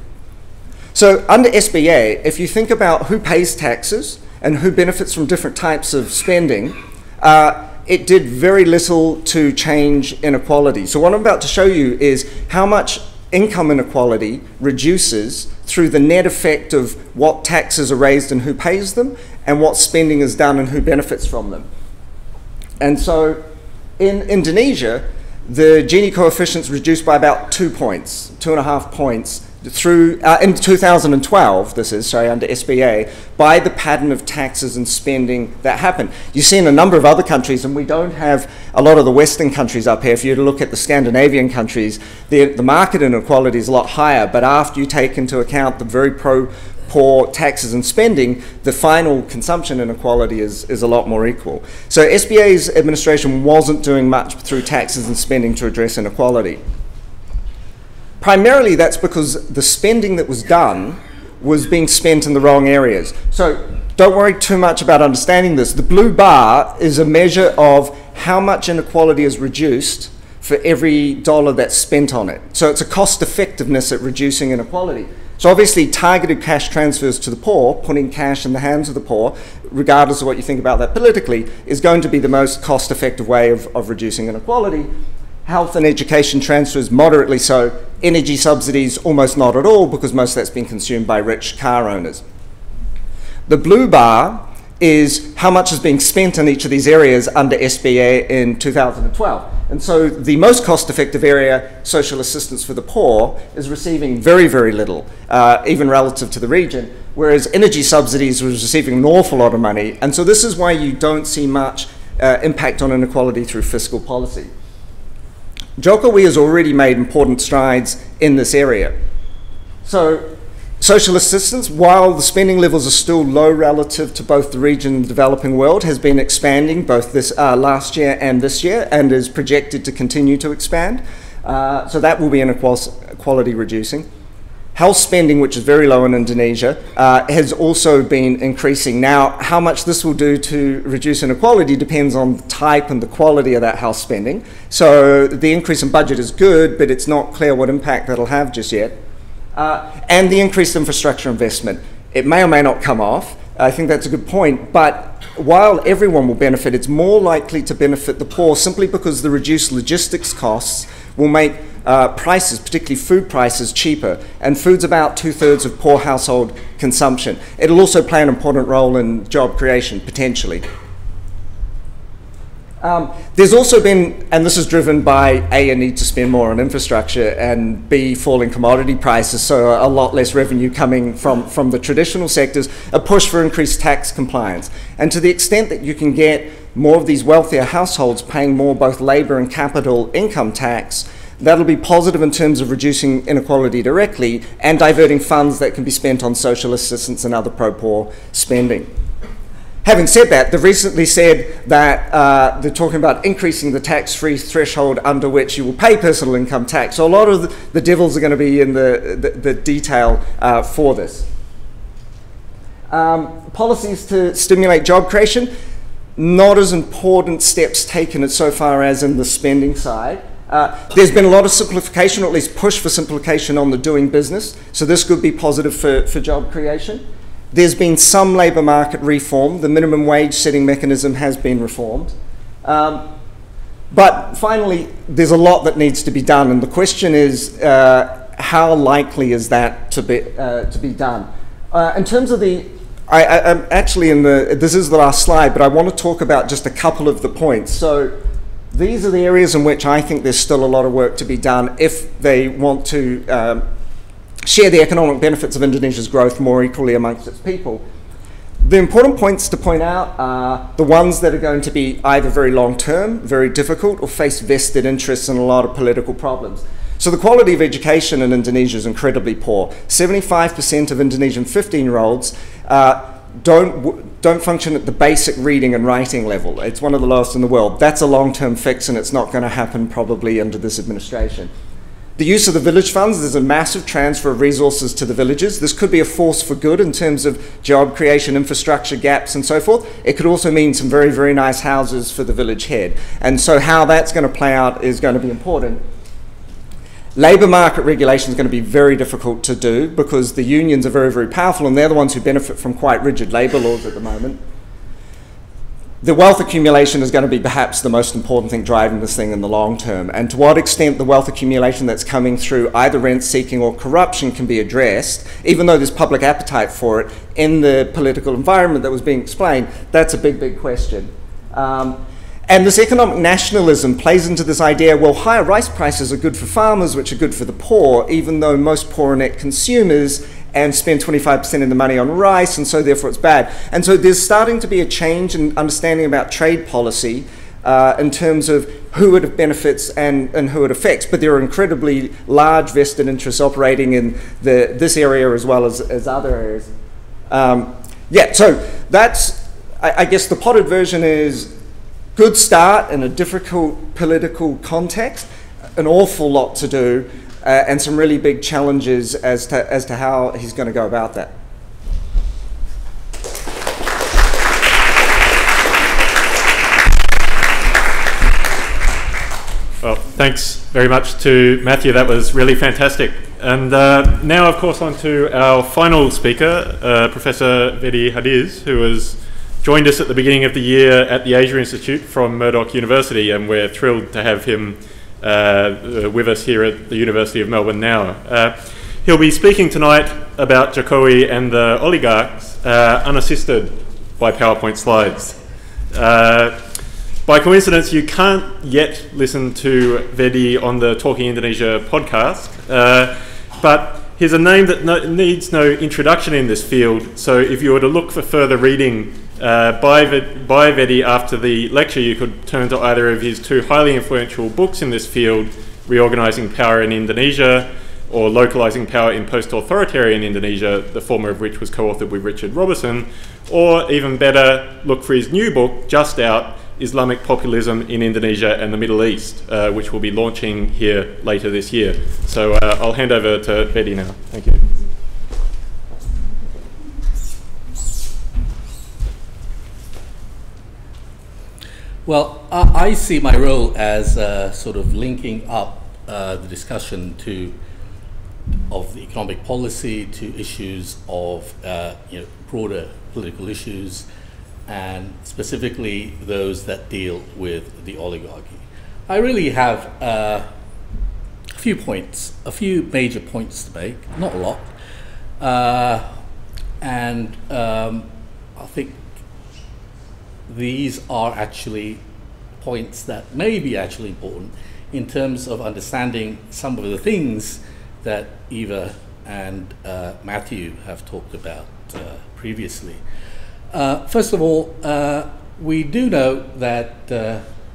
So under SBA, if you think about who pays taxes and who benefits from different types of spending, it did very little to change inequality. So what I'm about to show you is how much income inequality reduces through the net effect of what taxes are raised and who pays them, and what spending is done and who benefits from them. And so in Indonesia, the Gini coefficient's reduced by about 2 points, 2.5 points, through, in 2012, this is, sorry, under SBA, by the pattern of taxes and spending that happened. You see in a number of other countries, and we don't have a lot of the Western countries up here. If you were to look at the Scandinavian countries, the market inequality is a lot higher, but after you take into account the very poor taxes and spending, the final consumption inequality is a lot more equal. So SBA's administration wasn't doing much through taxes and spending to address inequality. Primarily, that's because the spending that was done was being spent in the wrong areas. So don't worry too much about understanding this. The blue bar is a measure of how much inequality is reduced for every dollar that's spent on it. So it's a cost effectiveness at reducing inequality. So obviously targeted cash transfers to the poor, putting cash in the hands of the poor, regardless of what you think about that politically, is going to be the most cost effective way of reducing inequality. Health and education transfers, moderately so. Energy subsidies, almost not at all, because most of that's been consumed by rich car owners. The blue bar is how much is being spent in each of these areas under SBA in 2012. And so the most cost-effective area, social assistance for the poor, is receiving very, very little, even relative to the region, whereas energy subsidies was receiving an awful lot of money. And so this is why you don't see much impact on inequality through fiscal policy. Jokowi has already made important strides in this area. So social assistance, while the spending levels are still low relative to both the region and the developing world, has been expanding both this last year and this year, and is projected to continue to expand. So that will be inequality reducing. Health spending, which is very low in Indonesia, has also been increasing. Now, how much this will do to reduce inequality depends on the type and the quality of that health spending. So the increase in budget is good, but it's not clear what impact that'll have just yet. And the increased infrastructure investment. It may or may not come off. I think that's a good point. But while everyone will benefit, it's more likely to benefit the poor simply because the reduced logistics costs will make prices, particularly food prices, cheaper. And food's about 2/3 of poor household consumption. It'll also play an important role in job creation, potentially. There's also been, and this is driven by A, a need to spend more on infrastructure, and B, falling commodity prices, so a lot less revenue coming from the traditional sectors, a push for increased tax compliance. And to the extent that you can get more of these wealthier households paying more both labour and capital income tax, that'll be positive in terms of reducing inequality directly and diverting funds that can be spent on social assistance and other pro-poor spending. Having said that, they've recently said that they're talking about increasing the tax-free threshold under which you will pay personal income tax. So a lot of the devils are going to be in the detail for this. Policies to stimulate job creation, not as important steps taken so far as in the spending side. There's been a lot of simplification, or at least push for simplification on the doing business. So this could be positive for job creation. There's been some labour market reform. The minimum wage setting mechanism has been reformed. But finally, there's a lot that needs to be done. And the question is, how likely is that to be done? In terms of the, I'm actually this is the last slide, but I want to talk about just a couple of the points. So these are the areas in which I think there's still a lot of work to be done if they want to share the economic benefits of Indonesia's growth more equally amongst its people. The important points to point out are the ones that are going to be either very long-term, very difficult, or face vested interests and a lot of political problems. So the quality of education in Indonesia is incredibly poor. 75% of Indonesian 15-year-olds don't function at the basic reading and writing level. It's one of the lowest in the world. That's a long-term fix, and it's not going to happen probably under this administration. The use of the village funds, there's a massive transfer of resources to the villages. This could be a force for good in terms of job creation, infrastructure gaps and so forth. It could also mean some very, very nice houses for the village head. And so how that's going to play out is going to be important. Labour market regulation is going to be very difficult to do because the unions are very, very powerful and they're the ones who benefit from quite rigid labour laws at the moment. The wealth accumulation is going to be perhaps the most important thing driving this thing in the long term. And to what extent the wealth accumulation that's coming through either rent seeking or corruption can be addressed, even though there's public appetite for it in the political environment that was being explained, that's a big, big question. And this economic nationalism plays into this idea, well, higher rice prices are good for farmers, which are good for the poor, even though most poor are net consumers and spend 25% of the money on rice, and so therefore it's bad. And so there's starting to be a change in understanding about trade policy in terms of who it benefits and who it affects. But there are incredibly large vested interests operating in this area as well as other areas. Yeah, so that's, I guess the potted version is good start in a difficult political context, an awful lot to do, and some really big challenges as to how he's going to go about that. Well, thanks very much to Matthew. That was really fantastic. And now, of course, on to our final speaker, Professor Vedi Hadiz, who has joined us at the beginning of the year at the Asia Institute from Murdoch University, and we're thrilled to have him with us here at the University of Melbourne now. He'll be speaking tonight about Jokowi and the oligarchs, unassisted by PowerPoint slides. By coincidence, you can't yet listen to Vedi on the Talking Indonesia podcast, but he's a name that needs no introduction in this field, so if you were to look for further reading by Vedi after the lecture, you could turn to either of his two highly influential books in this field, Reorganising Power in Indonesia or Localising Power in Post-Authoritarian Indonesia, the former of which was co-authored with Richard Robertson, or even better, look for his new book, just out, Islamic Populism in Indonesia and the Middle East, which will be launching here later this year. So I'll hand over to Vedi now. Thank you. Well, I see my role as sort of linking up the discussion of the economic policy to issues of broader political issues, and specifically those that deal with the oligarchy. I really have a few major points to make, not a lot, and I think these are actually points that may be actually important in terms of understanding some of the things that Eva and Matthew have talked about previously. First of all, we do know that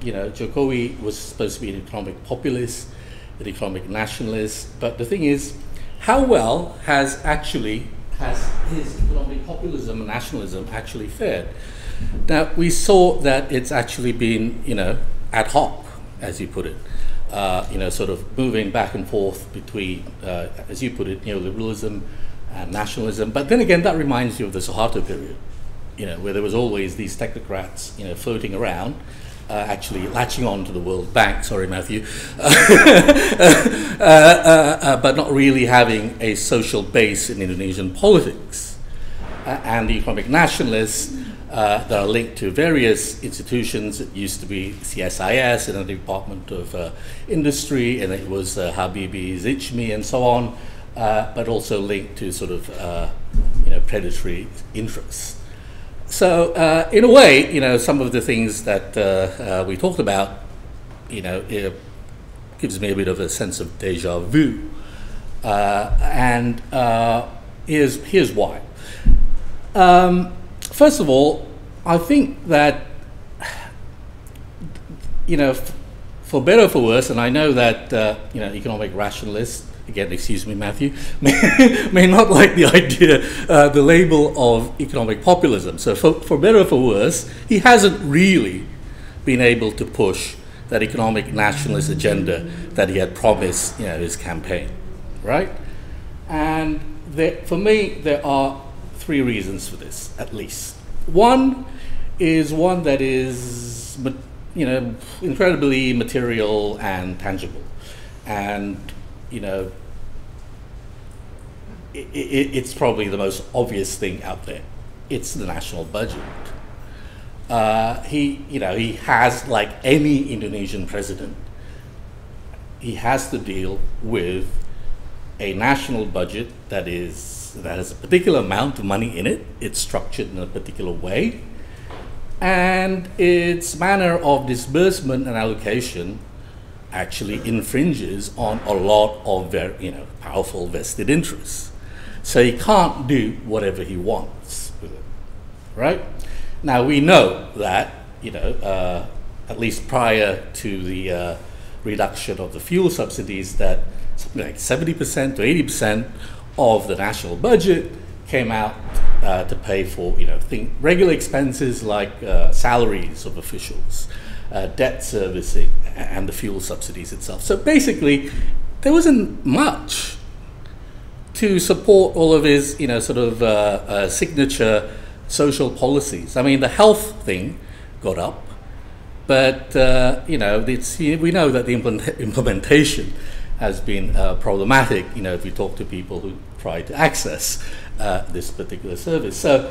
Jokowi was supposed to be an economic populist, an economic nationalist, but the thing is, how well has his economic populism and nationalism actually fared? Now, we saw that it's actually been, ad hoc, as you put it, sort of moving back and forth between, as you put it, neoliberalism and nationalism. But then again, that reminds you of the Suharto period, where there was always these technocrats, floating around, actually latching on to the World Bank, sorry, Matthew, but not really having a social base in Indonesian politics. And the economic nationalists that are linked to various institutions. It used to be CSIS and the Department of Industry, and it was Habibie Zicmi and so on, but also linked to sort of predatory interests. So in a way, some of the things that we talked about, it gives me a bit of a sense of déjà vu, and here's why. First of all, I think that, for better or for worse, and I know that, economic rationalists, again, excuse me, Matthew, may not like the idea, the label of economic populism. So for better or for worse, he hasn't really been able to push that economic nationalist agenda that he had promised, his campaign, right? And for me, there are three reasons for this, at least. One is one that is, incredibly material and tangible, and it's probably the most obvious thing out there. It's the national budget. He has, like any Indonesian president, he has to deal with a national budget that has a particular amount of money in it. It's structured in a particular way, and its manner of disbursement and allocation actually infringes on a lot of very, powerful vested interests. So he can't do whatever he wants with it, right? Now we know that, at least prior to the reduction of the fuel subsidies, that something like 70% to 80% of the national budget came out to pay for, regular expenses like salaries of officials, debt servicing, and the fuel subsidies itself. So basically, there wasn't much to support all of his, signature social policies. I mean, the health thing got up, but we know that the implementation has been problematic. If we talk to people who try to access this particular service, so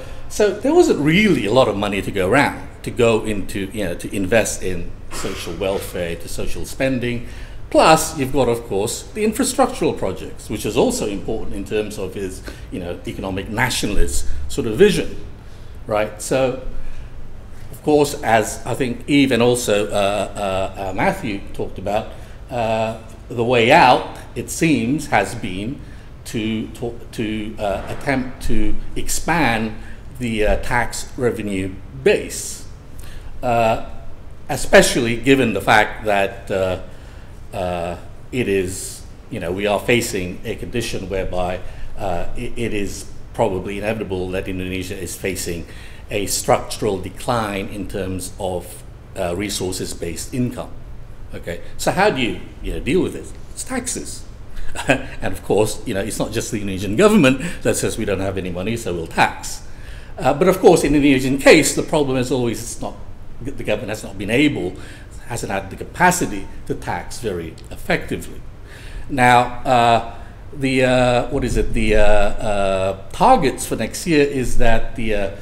there wasn't really a lot of money to go around to go into, to invest in social welfare, to social spending. Plus, you've got, of course, the infrastructural projects, which is also important in terms of his, economic nationalist sort of vision. Right, so of course, as I think Eve and also Matthew talked about, the way out, it seems, has been to attempt to expand the tax revenue base, especially given the fact that it is, we are facing a condition whereby it is probably inevitable that Indonesia is facing a structural decline in terms of resources-based income. Okay, so how do you deal with it? It's taxes, and of course, it's not just the Indonesian government that says we don't have any money, so we'll tax. But of course, in the Indonesian case, the problem is always the government has not been able, hasn't had the capacity to tax very effectively. Now. The targets for next year is that the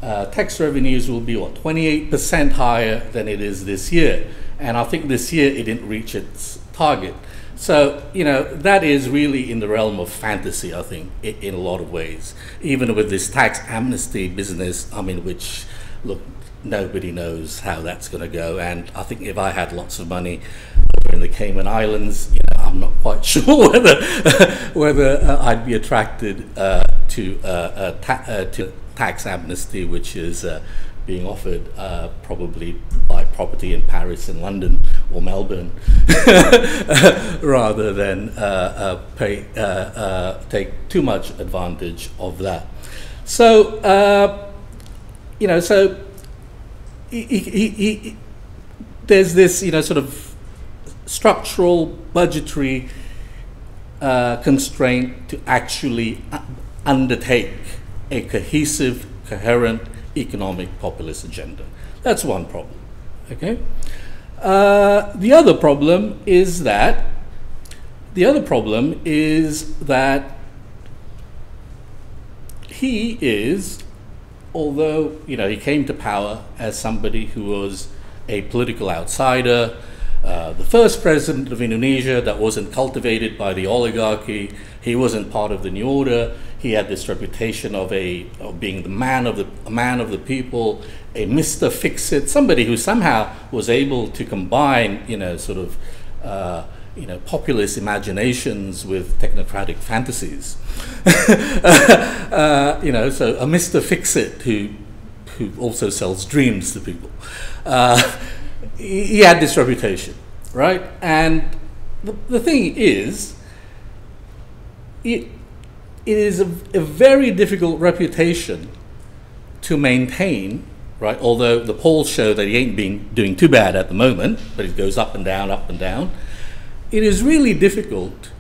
tax revenues will be 28% higher than it is this year, and I think this year it didn't reach its target. So that is really in the realm of fantasy, I think, in a lot of ways. Even with this tax amnesty business, which, look, nobody knows how that's going to go. And I think if I had lots of money in the Cayman Islands, I'm not quite sure whether I'd be attracted to tax amnesty, which is being offered probably by property in Paris and London or Melbourne, rather than take too much advantage of that. So there's this sort of structural budgetary constraint to actually undertake a cohesive, coherent economic populist agenda. That's one problem. Okay. The other problem is that he is, although he came to power as somebody who was a political outsider, the first president of Indonesia that wasn't cultivated by the oligarchy. He wasn't part of the New Order. He had this reputation of being the man of the people, a Mr. Fix-It, somebody who somehow was able to combine, populist imaginations with technocratic fantasies. So a Mr. Fix-It who also sells dreams to people. He had this reputation, right? And the thing is, it is a very difficult reputation to maintain right? Although the polls show that he ain't been doing too bad at the moment, but it goes up and down, up and down. It is really difficult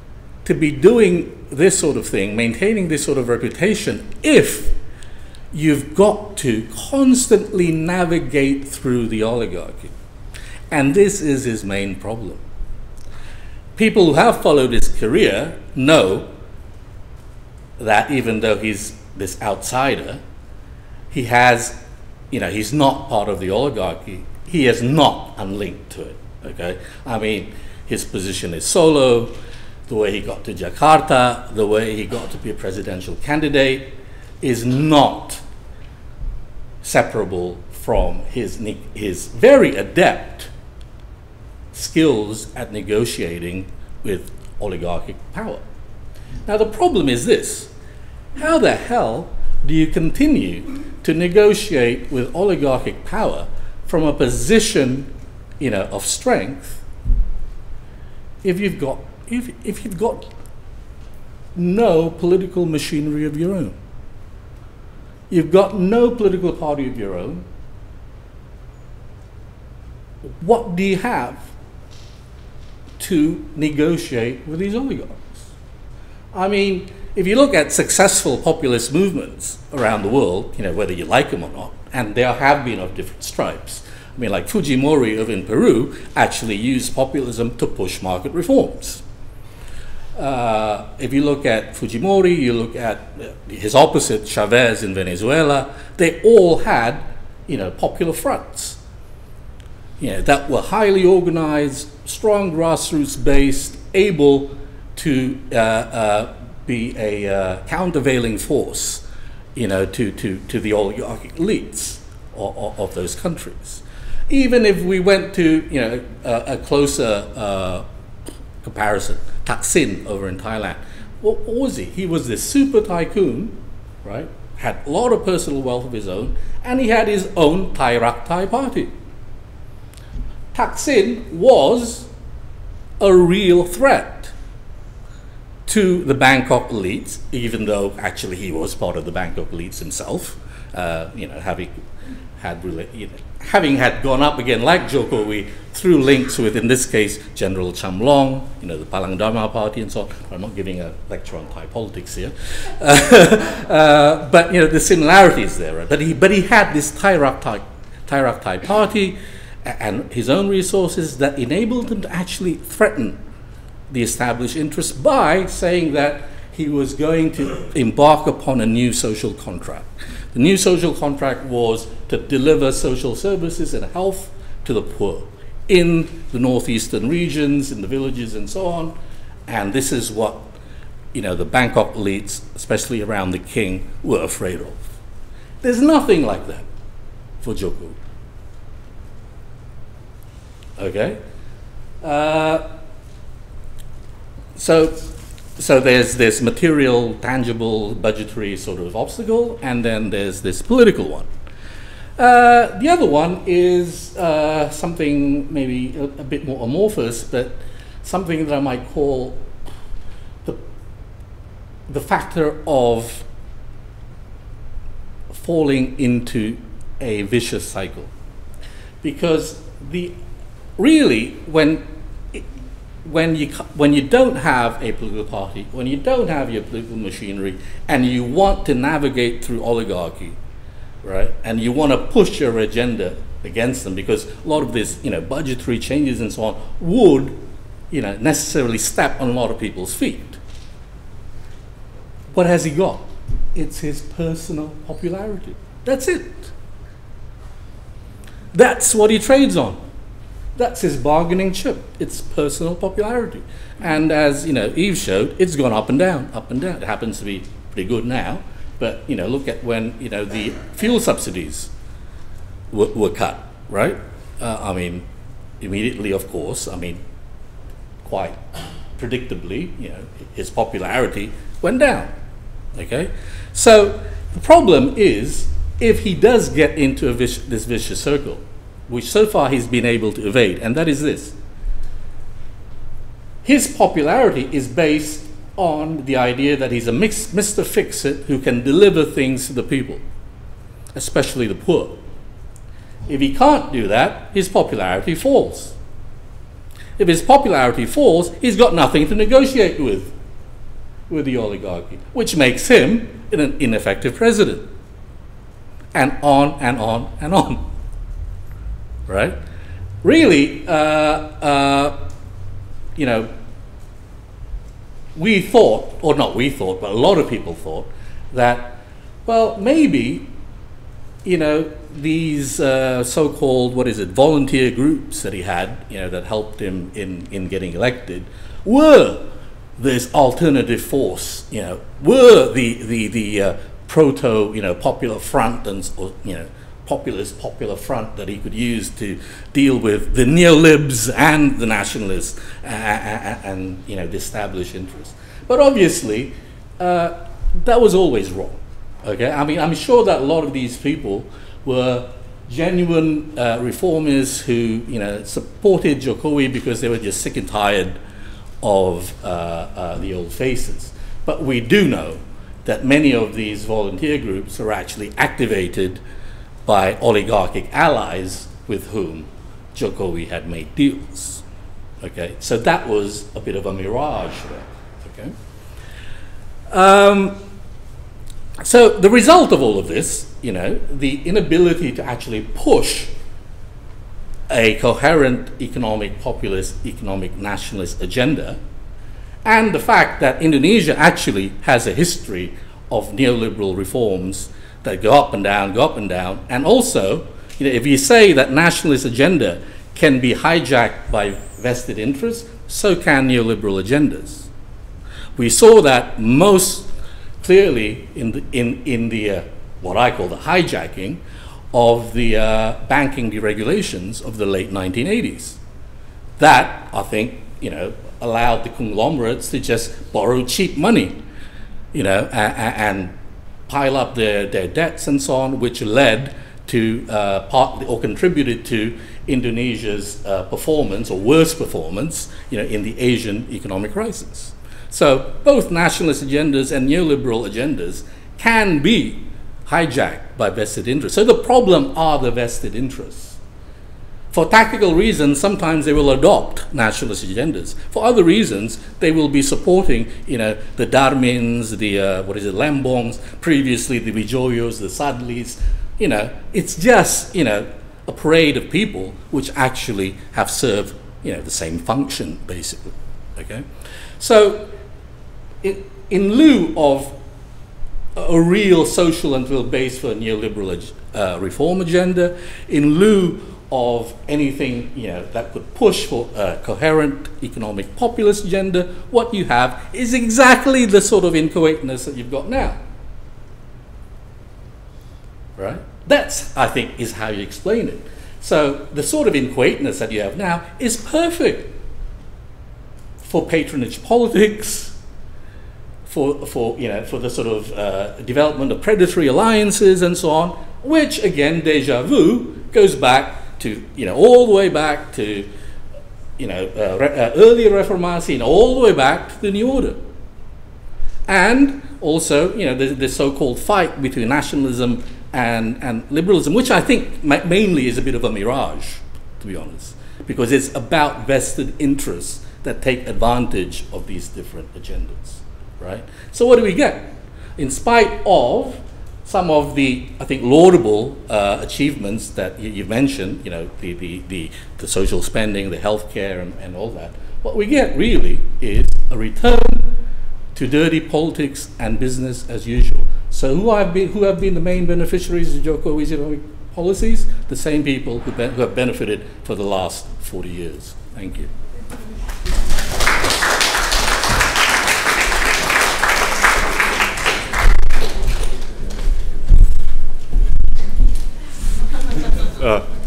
to be doing this sort of thing, maintaining this sort of reputation, if you've got to constantly navigate through the oligarchy. And this is his main problem. People who have followed his career know that even though he's this outsider, he has, he's not part of the oligarchy. He is not unlinked to it, okay? I mean, his position is solo, the way he got to Jakarta, the way he got to be a presidential candidate is not separable from his very adept skills at negotiating with oligarchic power. Now the problem is this: how the hell do you continue to negotiate with oligarchic power from a position, of strength, if you've got no political machinery of your own? You've got no political party of your own. What do you have to negotiate with these oligarchs? I mean, if you look at successful populist movements around the world, whether you like them or not, and there have been of different stripes. I mean, like Fujimori in Peru actually used populism to push market reforms. If you look at Fujimori, you look at his opposite, Chavez in Venezuela, they all had, popular fronts, that were highly organized, strong grassroots based, able to be a countervailing force, to the oligarchic elites of those countries. Even if we went to, a closer comparison, Thaksin over in Thailand, what was he? He was this super tycoon, right? Had a lot of personal wealth of his own, and he had his own Thai Rak Thai party. Thaksin was a real threat to the Bangkok elites, even though actually he was part of the Bangkok elites himself, having had gone up again like Jokowi through links with, in this case, General Cham Long, the Palang Dharma party and so on. I'm not giving a lecture on Thai politics here, but the similarities there. Right? But he had this Thai Rak Thai party and his own resources that enabled him to actually threaten the established interests by saying that he was going to embark upon a new social contract. The new social contract was to deliver social services and health to the poor in the northeastern regions, in the villages and so on. And this is what, the Bangkok elites, especially around the king, were afraid of. There's nothing like that for Jokowi. Okay? So there's this material, tangible, budgetary sort of obstacle, and then there's this political one. The other one is something maybe a bit more amorphous, but something that I might call the factor of falling into a vicious cycle. Because when you don't have a political party, when you don't have your political machinery, and you want to navigate through oligarchy, right, and you want to push your agenda against them, because a lot of this, budgetary changes and so on would, necessarily step on a lot of people's feet. What has he got? It's his personal popularity. That's it. That's what he trades on. That's his bargaining chip. It's personal popularity. And as Eve showed, it's gone up and down, up and down. It happens to be pretty good now, but look at when the fuel subsidies were cut, right? I mean, immediately, of course. I mean, quite predictably, his popularity went down. Okay, so the problem is if he does get into this vicious circle, which so far he's been able to evade, and that is this. His popularity is based on the idea that he's a Mr. Fix-It who can deliver things to the people, especially the poor. If he can't do that, his popularity falls. If his popularity falls, he's got nothing to negotiate with the oligarchy, which makes him an ineffective president. And on and on and on. Right? Really, you know, we thought, or not we thought, but a lot of people thought that, well, maybe, you know, these so-called, volunteer groups that he had, you know, that helped him in getting elected, were this alternative force, you know, were the proto, you know, popular front and, or, you know, populist popular front that he could use to deal with the neolibs and the nationalists and you know, the established interests. But obviously, that was always wrong. Okay, I mean, I'm sure that a lot of these people were genuine reformers who, you know, supported Jokowi because they were just sick and tired of the old faces. But we do know that many of these volunteer groups are actually activated by oligarchic allies with whom Jokowi had made deals. Okay, so that was a bit of a mirage there. Okay. So the result of all of this, you know, the inability to actually push a coherent economic populist, economic nationalist agenda, and the fact that Indonesia actually has a history of neoliberal reforms that go up and down, and also, you know, if you say that nationalist agenda can be hijacked by vested interests, so can neoliberal agendas. We saw that most clearly in the what I call the hijacking of the banking deregulations of the late 1980s. That, I think, you know, allowed the conglomerates to just borrow cheap money, you know, and pile up their debts and so on, which led to partly or contributed to Indonesia's performance or worse performance, you know, in the Asian economic crisis. So both nationalist agendas and neoliberal agendas can be hijacked by vested interests. So the problem are the vested interests. For tactical reasons, sometimes they will adopt nationalist agendas. For other reasons, they will be supporting, you know, the Darmins, the Lembongs, previously the Wijoyos, the Sadlis. You know, it's just, you know, a parade of people which actually have served, you know, the same function, basically. Okay, so in lieu of a real social and real base for a neoliberal reform agenda, in lieu of anything, you know, that could push for a coherent economic populist agenda, what you have is exactly the sort of incoherentness that you've got now. Right? That's, I think, is how you explain it. So the sort of incoherentness that you have now is perfect for patronage politics, for you know, for the sort of development of predatory alliances and so on, which again, déjà vu, goes back to, you know, all the way back to, you know, earlier Reformasi, and all the way back to the New Order. And also, you know, the so-called fight between nationalism and liberalism, which I think mainly is a bit of a mirage, to be honest, because it's about vested interests that take advantage of these different agendas, right? So what do we get? In spite of some of the, I think, laudable achievements that you mentioned, you know, the social spending, the healthcare, and all that, what we get really is a return to dirty politics and business as usual. So who have been the main beneficiaries of Jokowi's economic policies? The same people who have benefited for the last 40 years. Thank you.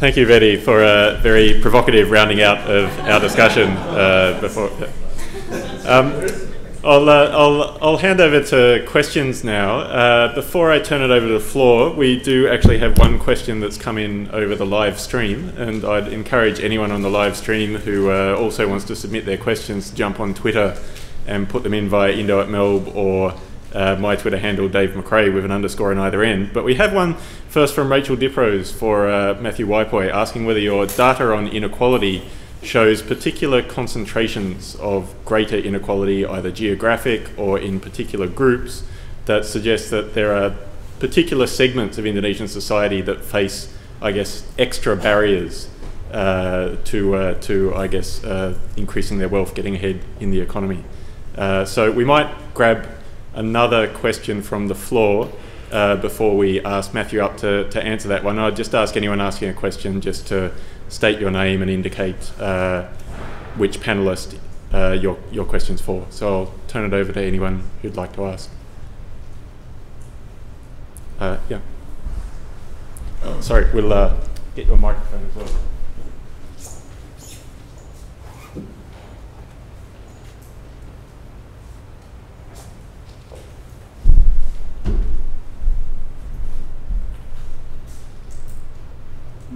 Thank you, Vedi, for a very provocative rounding out of our discussion before. I'll hand over to questions now. Before I turn it over to the floor, we do actually have one question that's come in over the live stream, and I'd encourage anyone on the live stream who also wants to submit their questions to jump on Twitter and put them in via Indo@Melb or my Twitter handle, Dave McRae, with an underscore in either end. But we have one first from Rachel Diprose for Matthew Wai-Poi, asking whether your data on inequality shows particular concentrations of greater inequality, either geographic or in particular groups, that suggest that there are particular segments of Indonesian society that face, I guess, extra barriers to I guess, increasing their wealth, getting ahead in the economy. So we might grab another question from the floor before we ask Matthew up to answer that one. I'd just ask anyone asking a question just to state your name and indicate which panellist your question's for. So I'll turn it over to anyone who'd like to ask. Yeah. Oh, sorry, we'll get your microphone as well.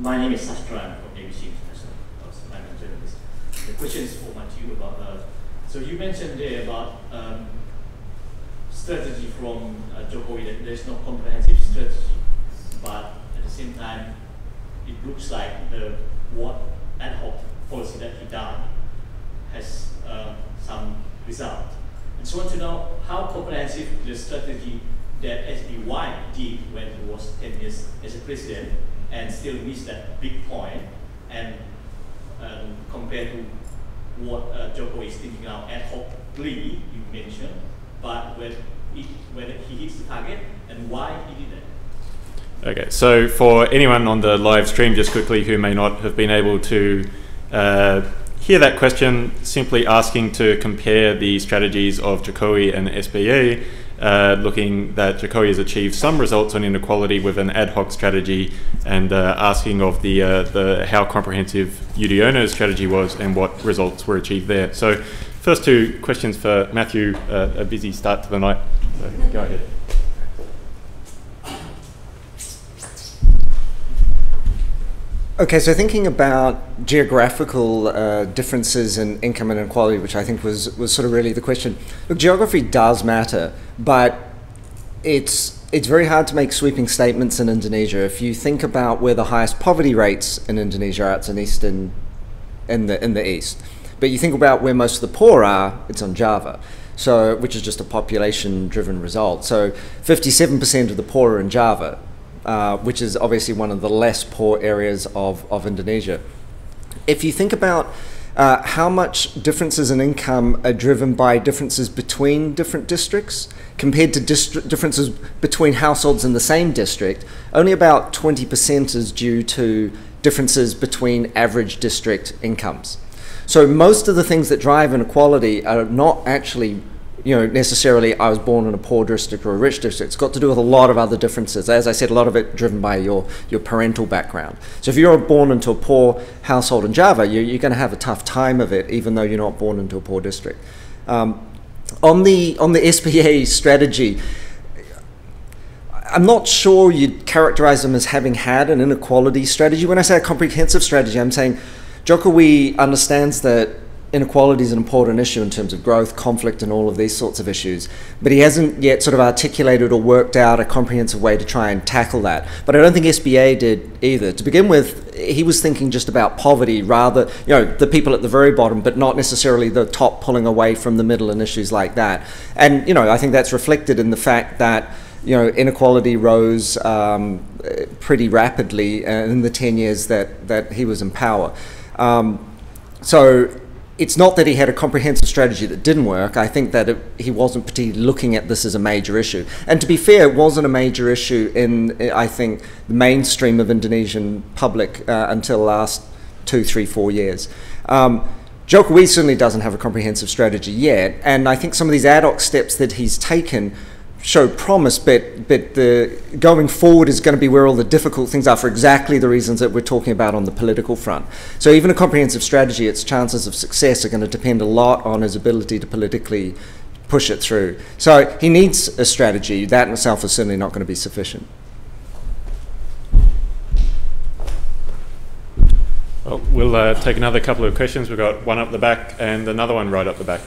My name is Sastra. I'm from ABC International. I'm a journalist. The question is for Matthew about. So you mentioned there about strategy from Jokowi, that there's no comprehensive strategy, but at the same time, it looks like the what ad hoc policy that he done has some result. And so I want to know how comprehensive the strategy that SBY did when he was 10 years as a president and still missed that big point, and compared to what Jokowi is thinking now ad hocly, you mentioned, but when he hits the target, and why he did that. Okay, so for anyone on the live stream, just quickly, who may not have been able to hear that question, simply asking to compare the strategies of Jokowi and SBA, looking that Jokowi has achieved some results on inequality with an ad hoc strategy, and asking of the how comprehensive Yudhoyono's strategy was and what results were achieved there. So first two questions for Matthew, a busy start to the night, so go ahead. Okay, so thinking about geographical differences in income inequality, which I think was sort of really the question. Look, geography does matter, but it's very hard to make sweeping statements in Indonesia. If you think about where the highest poverty rates in Indonesia are, it's in the east. But you think about where most of the poor are, it's on Java, so which is just a population-driven result. So 57% of the poor are in Java. Which is obviously one of the less poor areas of Indonesia. If you think about how much differences in income are driven by differences between different districts compared to differences between households in the same district, only about 20% is due to differences between average district incomes. So most of the things that drive inequality are not actually necessarily I was born in a poor district or a rich district. It's got to do with a lot of other differences. As I said, a lot of it driven by your parental background. So if you're born into a poor household in Java, you're going to have a tough time of it, even though you're not born into a poor district. On the SPA strategy, I'm not sure you'd characterize them as having had an inequality strategy. When I say a comprehensive strategy, I'm saying Jokowi understands that inequality is an important issue in terms of growth, conflict, and all of these sorts of issues. But he hasn't yet sort of articulated or worked out a comprehensive way to try and tackle that. But I don't think SBA did either. To begin with, he was thinking just about poverty, rather, the people at the very bottom, but not necessarily the top pulling away from the middle and issues like that. And, I think that's reflected in the fact that inequality rose pretty rapidly in the 10 years that he was in power. So it's not that he had a comprehensive strategy that didn't work. I think that he wasn't particularly looking at this as a major issue. And to be fair, it wasn't a major issue in, I think, the mainstream of Indonesian public until the last 2, 3, 4 years. Jokowi certainly doesn't have a comprehensive strategy yet, and I think some of these ad hoc steps that he's taken show promise, but the going forward is going to be where all the difficult things are for exactly the reasons that we're talking about on the political front. So even a comprehensive strategy, its chances of success are going to depend a lot on his ability to politically push it through. So he needs a strategy. That in itself is certainly not going to be sufficient. Well, we'll take another couple of questions. We've got one up the back and another one right up the back.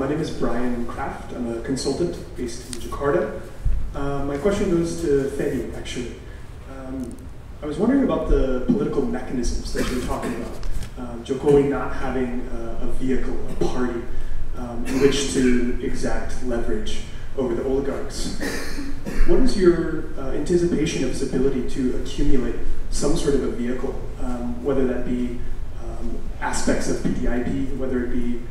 My name is Brian Kraft. I'm a consultant based in Jakarta. My question goes to Vedi, actually. I was wondering about the political mechanisms that you're talking about. Jokowi not having a vehicle, a party, in which to exact leverage over the oligarchs. What is your anticipation of his ability to accumulate some sort of a vehicle, whether that be aspects of PDIP, whether it be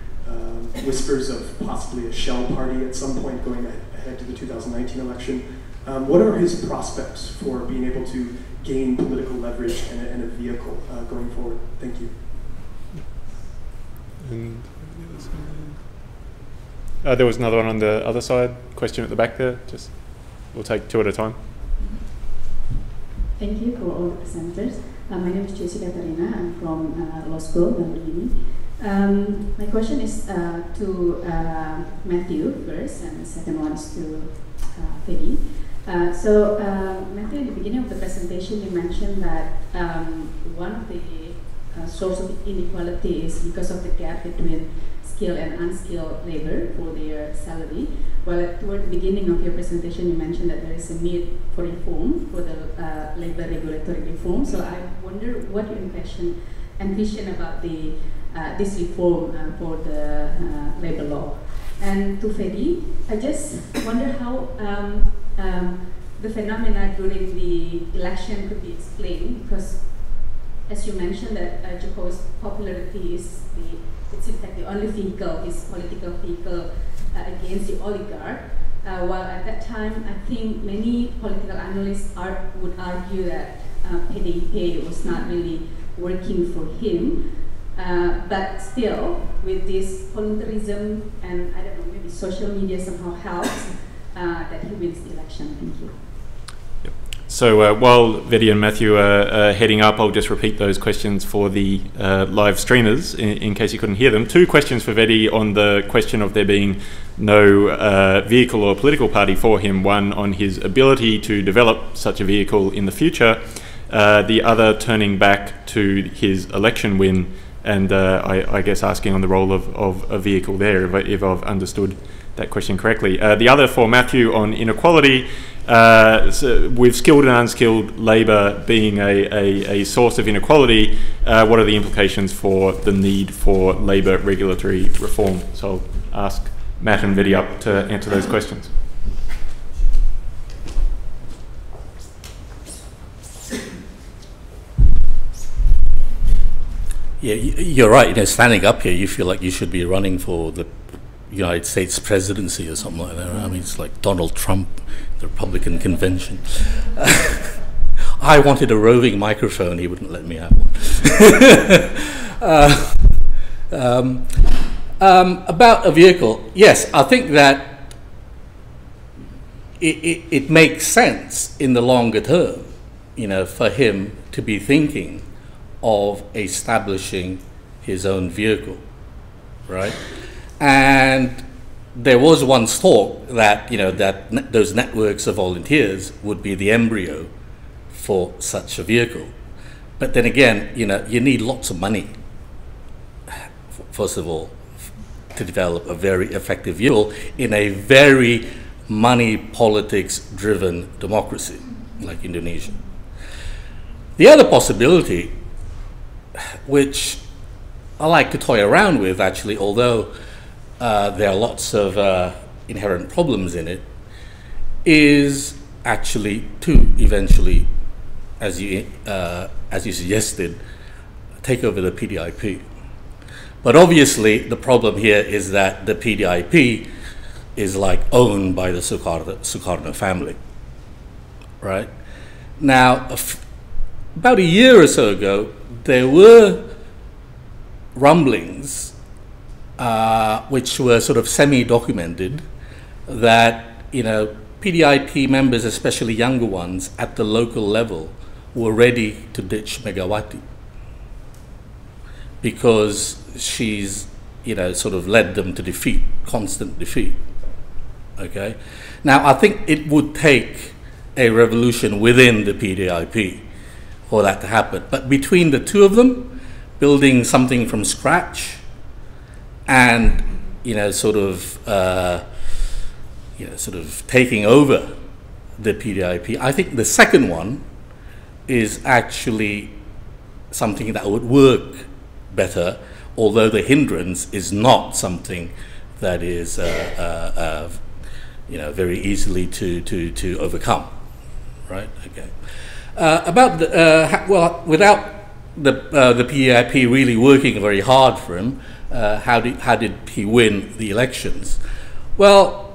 whispers of possibly a shell party at some point going ahead to the 2019 election? What are his prospects for being able to gain political leverage and a vehicle going forward? Thank you. And there was another one on the other side. Question at the back there. Just we'll take two at a time. Thank you for all the presenters. My name is Jessica Katarina. I'm from law school, Melbourne. My question is to Matthew first, and the second one is to Vedi. Matthew, in the beginning of the presentation, you mentioned that one of the source of inequality is because of the gap between skilled and unskilled labor for their salary. Well, toward the beginning of your presentation, you mentioned that there is a need for reform, for the labor regulatory reform. So I wonder what your envision about the this reform for the labor law. And to Vedi, I just wonder how the phenomena during the election could be explained, because as you mentioned that Jokowi's popularity is it's in fact the only vehicle, his political vehicle against the oligarch. While at that time, I think many political analysts would argue that PDIP was not really working for him. But still, with this voluntarism and I don't know, maybe social media somehow helps that he wins the election. Thank you. So while Vedi and Matthew are heading up, I'll just repeat those questions for the live streamers in case you couldn't hear them. Two questions for Vedi on the question of there being no vehicle or political party for him. One on his ability to develop such a vehicle in the future. The other turning back to his election win and I guess asking on the role of a vehicle there, if I've understood that question correctly. The other for Matthew on inequality. So with skilled and unskilled labour being a source of inequality, what are the implications for the need for labour regulatory reform? So I'll ask Matt and Vedi up to answer those questions. Yeah, you're right. Standing up here, you feel like you should be running for the United States presidency or something like that. I mean, it's like Donald Trump, the Republican convention. I wanted a roving microphone. He wouldn't let me have one. About a vehicle, yes, I think that it makes sense in the longer term, for him to be thinking of establishing his own vehicle, right? And there was once talk that those networks of volunteers would be the embryo for such a vehicle. But then again, you need lots of money, first of all, to develop a very effective vehicle in a very money politics driven democracy like Indonesia. The other possibility, which I like to toy around with actually, although there are lots of inherent problems in it, is actually to eventually, as you suggested, take over the PDIP. But obviously the problem here is that the PDIP is like owned by the Sukarno family, right? Now, about a year or so ago, there were rumblings which were sort of semi-documented that PDIP members, especially younger ones at the local level, were ready to ditch Megawati because she's sort of led them to defeat, constant defeat. Okay, now I think it would take a revolution within the PDIP for that to happen, but between the two of them, building something from scratch and sort of taking over the PDIP. I think the second one is actually something that would work better, although the hindrance is not something that is very easily to overcome, right? Okay. About the without the PDIP really working very hard for him, how did he win the elections? Well.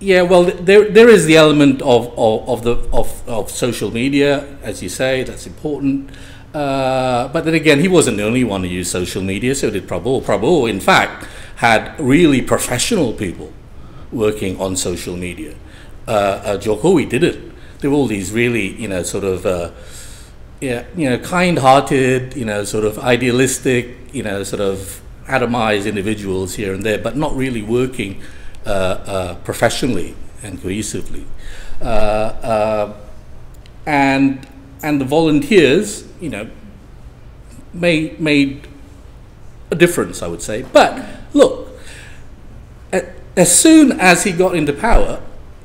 There is the element of social media, as you say, that's important. But then again, he wasn't the only one to use social media, so did Prabowo. Prabowo, in fact, had really professional people working on social media. Jokowi didn't. There were all these really, kind-hearted, sort of idealistic, sort of atomized individuals here and there, but not really working professionally and cohesively. And the volunteers, made a difference, I would say. But look, as soon as he got into power,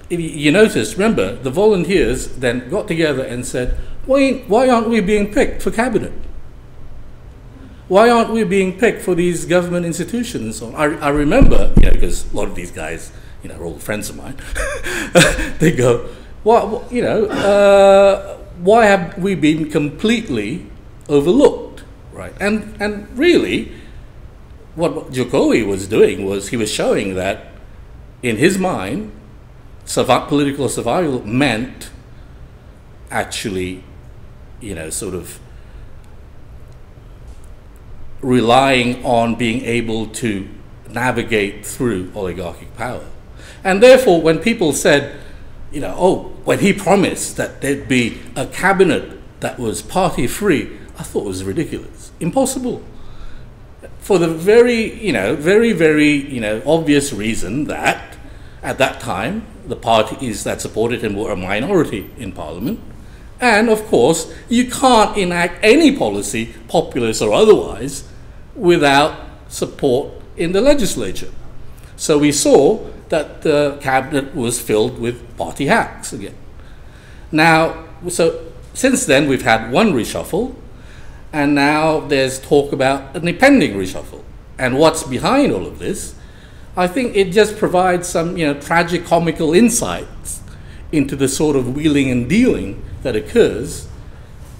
you notice, remember, the volunteers then got together and said, why aren't we being picked for cabinet? Why aren't we being picked for these government institutions? I remember, because a lot of these guys, are all friends of mine. They go, why have we been completely overlooked, right? And really, what Jokowi was doing was he was showing that, in his mind, political survival meant actually, sort of relying on being able to navigate through oligarchic power. And therefore, when people said, when he promised that there'd be a cabinet that was party-free, I thought it was ridiculous, impossible. For the very, very obvious reason that, at that time, the parties that supported him were a minority in parliament. And of course, you can't enact any policy, populist or otherwise, without support in the legislature. So we saw that the cabinet was filled with party hacks again. Now, so since then we've had one reshuffle, and now there's talk about an impending reshuffle. And what's behind all of this? I think it just provides some, tragic comical insights into the sort of wheeling and dealing that occurs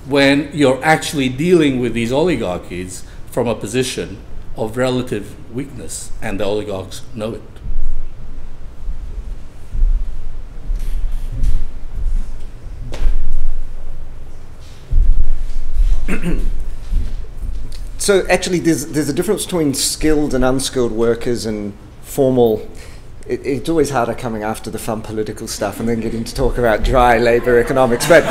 when you're actually dealing with these oligarchies from a position of relative weakness, and the oligarchs know it. So actually there's a difference between skilled and unskilled workers and formal. It's always harder coming after the fun political stuff and then getting to talk about dry labour economics. But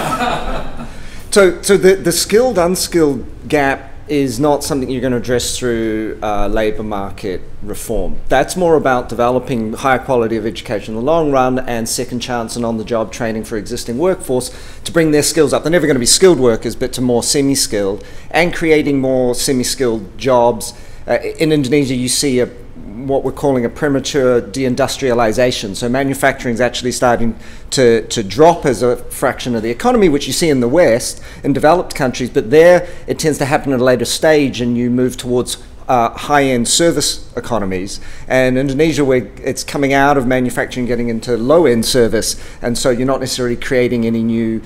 so the skilled unskilled gap is not something you're going to address through labour market reform. That's more about developing higher quality of education in the long run and second chance and on-the-job training for existing workforce to bring their skills up. They're never going to be skilled workers, but to more semi-skilled, and creating more semi-skilled jobs. In Indonesia, you see what we're calling a premature deindustrialization. So manufacturing is actually starting to drop as a fraction of the economy, which you see in the West, in developed countries, but there it tends to happen at a later stage and you move towards high-end service economies. And Indonesia, where it's coming out of manufacturing, getting into low-end service, and so you're not necessarily creating any new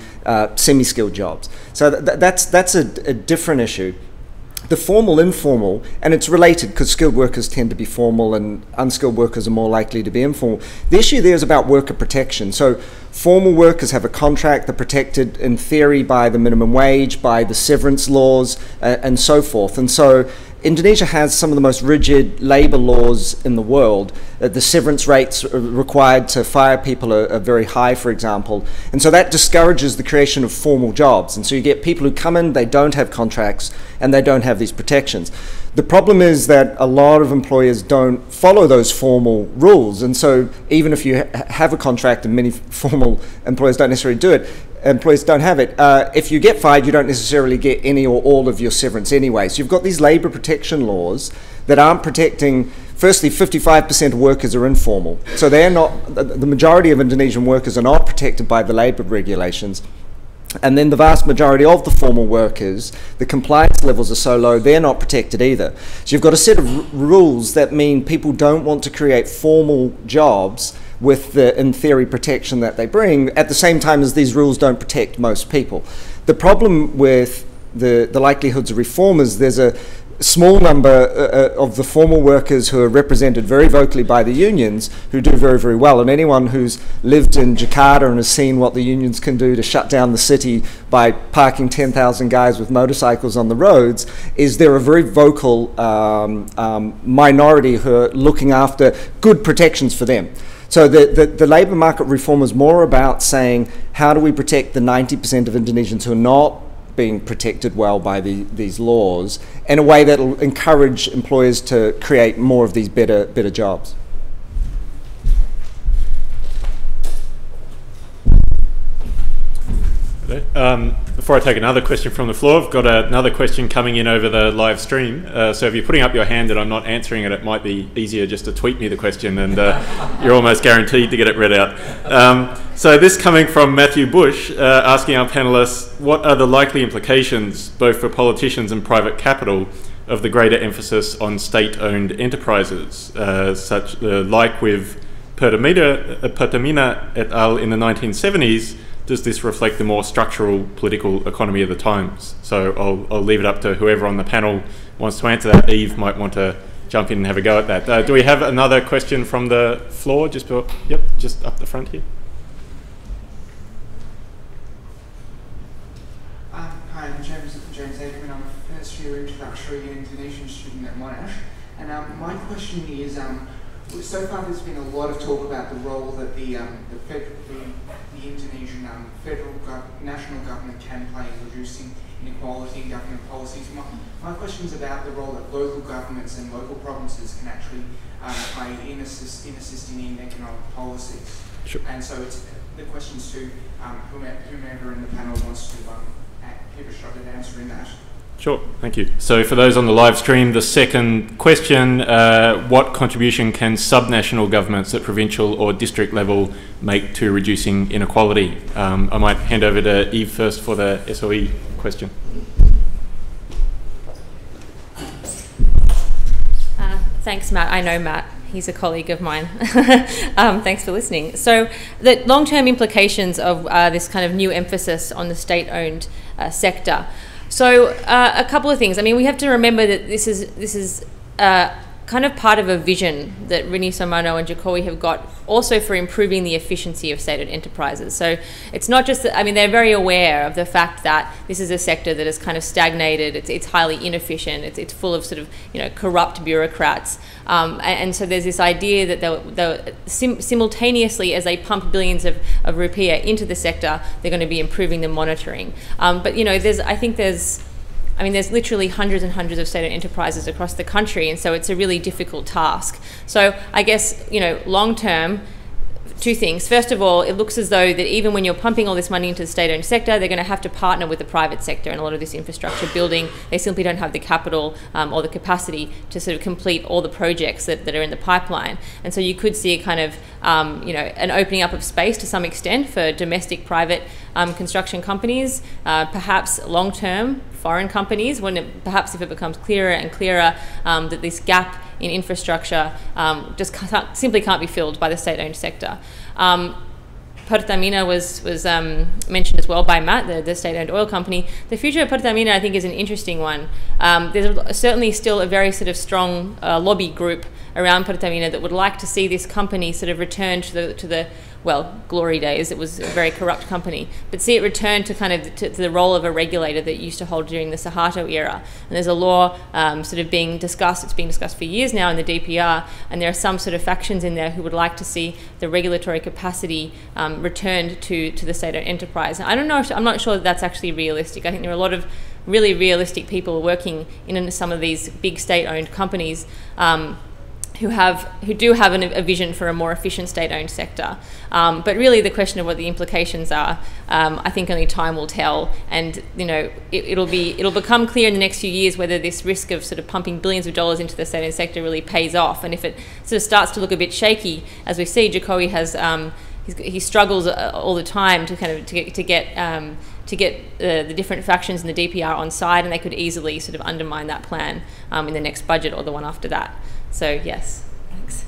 semi-skilled jobs. So that's a different issue. The formal, informal, and it's related because skilled workers tend to be formal and unskilled workers are more likely to be informal. The issue there is about worker protection. So formal workers have a contract, they're protected in theory by the minimum wage, by the severance laws, and so forth. And so Indonesia has some of the most rigid labour laws in the world. The severance rates required to fire people are very high, for example. And so that discourages the creation of formal jobs. And so you get people who come in, they don't have contracts, and they don't have these protections. The problem is that a lot of employers don't follow those formal rules. And so even if you have a contract, and many formal employers don't necessarily do it, employees don't have it. If you get fired, you don't necessarily get any or all of your severance anyway. So you've got these labour protection laws that aren't protecting. Firstly, 55% of workers are informal. So they're not, the majority of Indonesian workers are not protected by the labour regulations. And then the vast majority of the formal workers, the compliance levels are so low, they're not protected either. So you've got a set of rules that mean people don't want to create formal jobs with the, in theory, protection that they bring, at the same time as these rules don't protect most people. The problem with the likelihoods of reform is there's a small number of the formal workers who are represented very vocally by the unions who do very, very well. And anyone who's lived in Jakarta and has seen what the unions can do to shut down the city by parking 10,000 guys with motorcycles on the roads, is they're a very vocal minority who are looking after good protections for them. So the labour market reform is more about saying, how do we protect the 90% of Indonesians who are not being protected well by these laws in a way that will encourage employers to create more of these better jobs. Before I take another question from the floor, I've got another question coming in over the live stream. So if you're putting up your hand and I'm not answering it, it might be easier just to tweet me the question, and you're almost guaranteed to get it read out. So this coming from Matthew Bush, asking our panellists, what are the likely implications, both for politicians and private capital, of the greater emphasis on state-owned enterprises, like with Pertamina et al. In the 1970s? Does this reflect the more structural political economy of the times? So I'll leave it up to whoever on the panel wants to answer that. Eve might want to jump in and have a go at that. Do we have another question from the floor? Just up the front here. Hi, I'm James Avery. I'm a first year introductory Indonesian student at Monash. And my question is, so far there's been a lot of talk about the role that the Indonesian national government can play in reducing inequality in government policies. My question is about the role that local governments and local provinces can actually play in assisting in economic policies. Sure. And so the question's to whomever in the panel wants to give a shot at answering that. Sure, thank you. So for those on the live stream, the second question, what contribution can subnational governments at provincial or district level make to reducing inequality? I might hand over to Eve first for the SOE question. Thanks, Matt. I know Matt. He's a colleague of mine. Thanks for listening. So the long-term implications of this kind of new emphasis on the state-owned sector. So a couple of things. I mean, we have to remember that this is kind of part of a vision that Rini Somarno and Jokowi have got also for improving the efficiency of state-owned enterprises. So it's not just that, I mean, they're very aware of the fact that this is a sector that is kind of stagnated, it's highly inefficient, it's full of sort of, corrupt bureaucrats. And so there's this idea that they'll simultaneously, as they pump billions of rupiah into the sector, they're going to be improving the monitoring. But, there's literally hundreds and hundreds of state-owned enterprises across the country, and so it's a really difficult task. So I guess, long term, two things. First of all, it looks as though that even when you're pumping all this money into the state-owned sector, they're going to have to partner with the private sector in a lot of this infrastructure building. They simply don't have the capital or the capacity to sort of complete all the projects that are in the pipeline. And so you could see a kind of, an opening up of space to some extent for domestic private construction companies, perhaps long-term foreign companies, perhaps if it becomes clearer and clearer that this gap in infrastructure just simply can't be filled by the state-owned sector. Pertamina was mentioned as well by Matt, the state-owned oil company. The future of Pertamina, I think, is an interesting one. There's certainly still a very sort of strong lobby group around Pertamina that would like to see this company sort of return to the glory days. It was a very corrupt company, but see it return to kind of to the role of a regulator that it used to hold during the Suharto era. And there's a law sort of being discussed. It's being discussed for years now in the DPR, and there are some sort of factions in there who would like to see the regulatory capacity returned to the state-owned enterprise. And I'm not sure that that's actually realistic. I think there are a lot of really realistic people working in some of these big state-owned companies who do have a vision for a more efficient state-owned sector. But really, the question of what the implications are, I think only time will tell. And it'll become clear in the next few years whether this risk of sort of pumping billions of dollars into the state-owned sector really pays off. And if it sort of starts to look a bit shaky, as we see, Jokowi has he struggles all the time to kind of to get the different factions in the DPR on side, and they could easily sort of undermine that plan in the next budget or the one after that. So yes, thanks.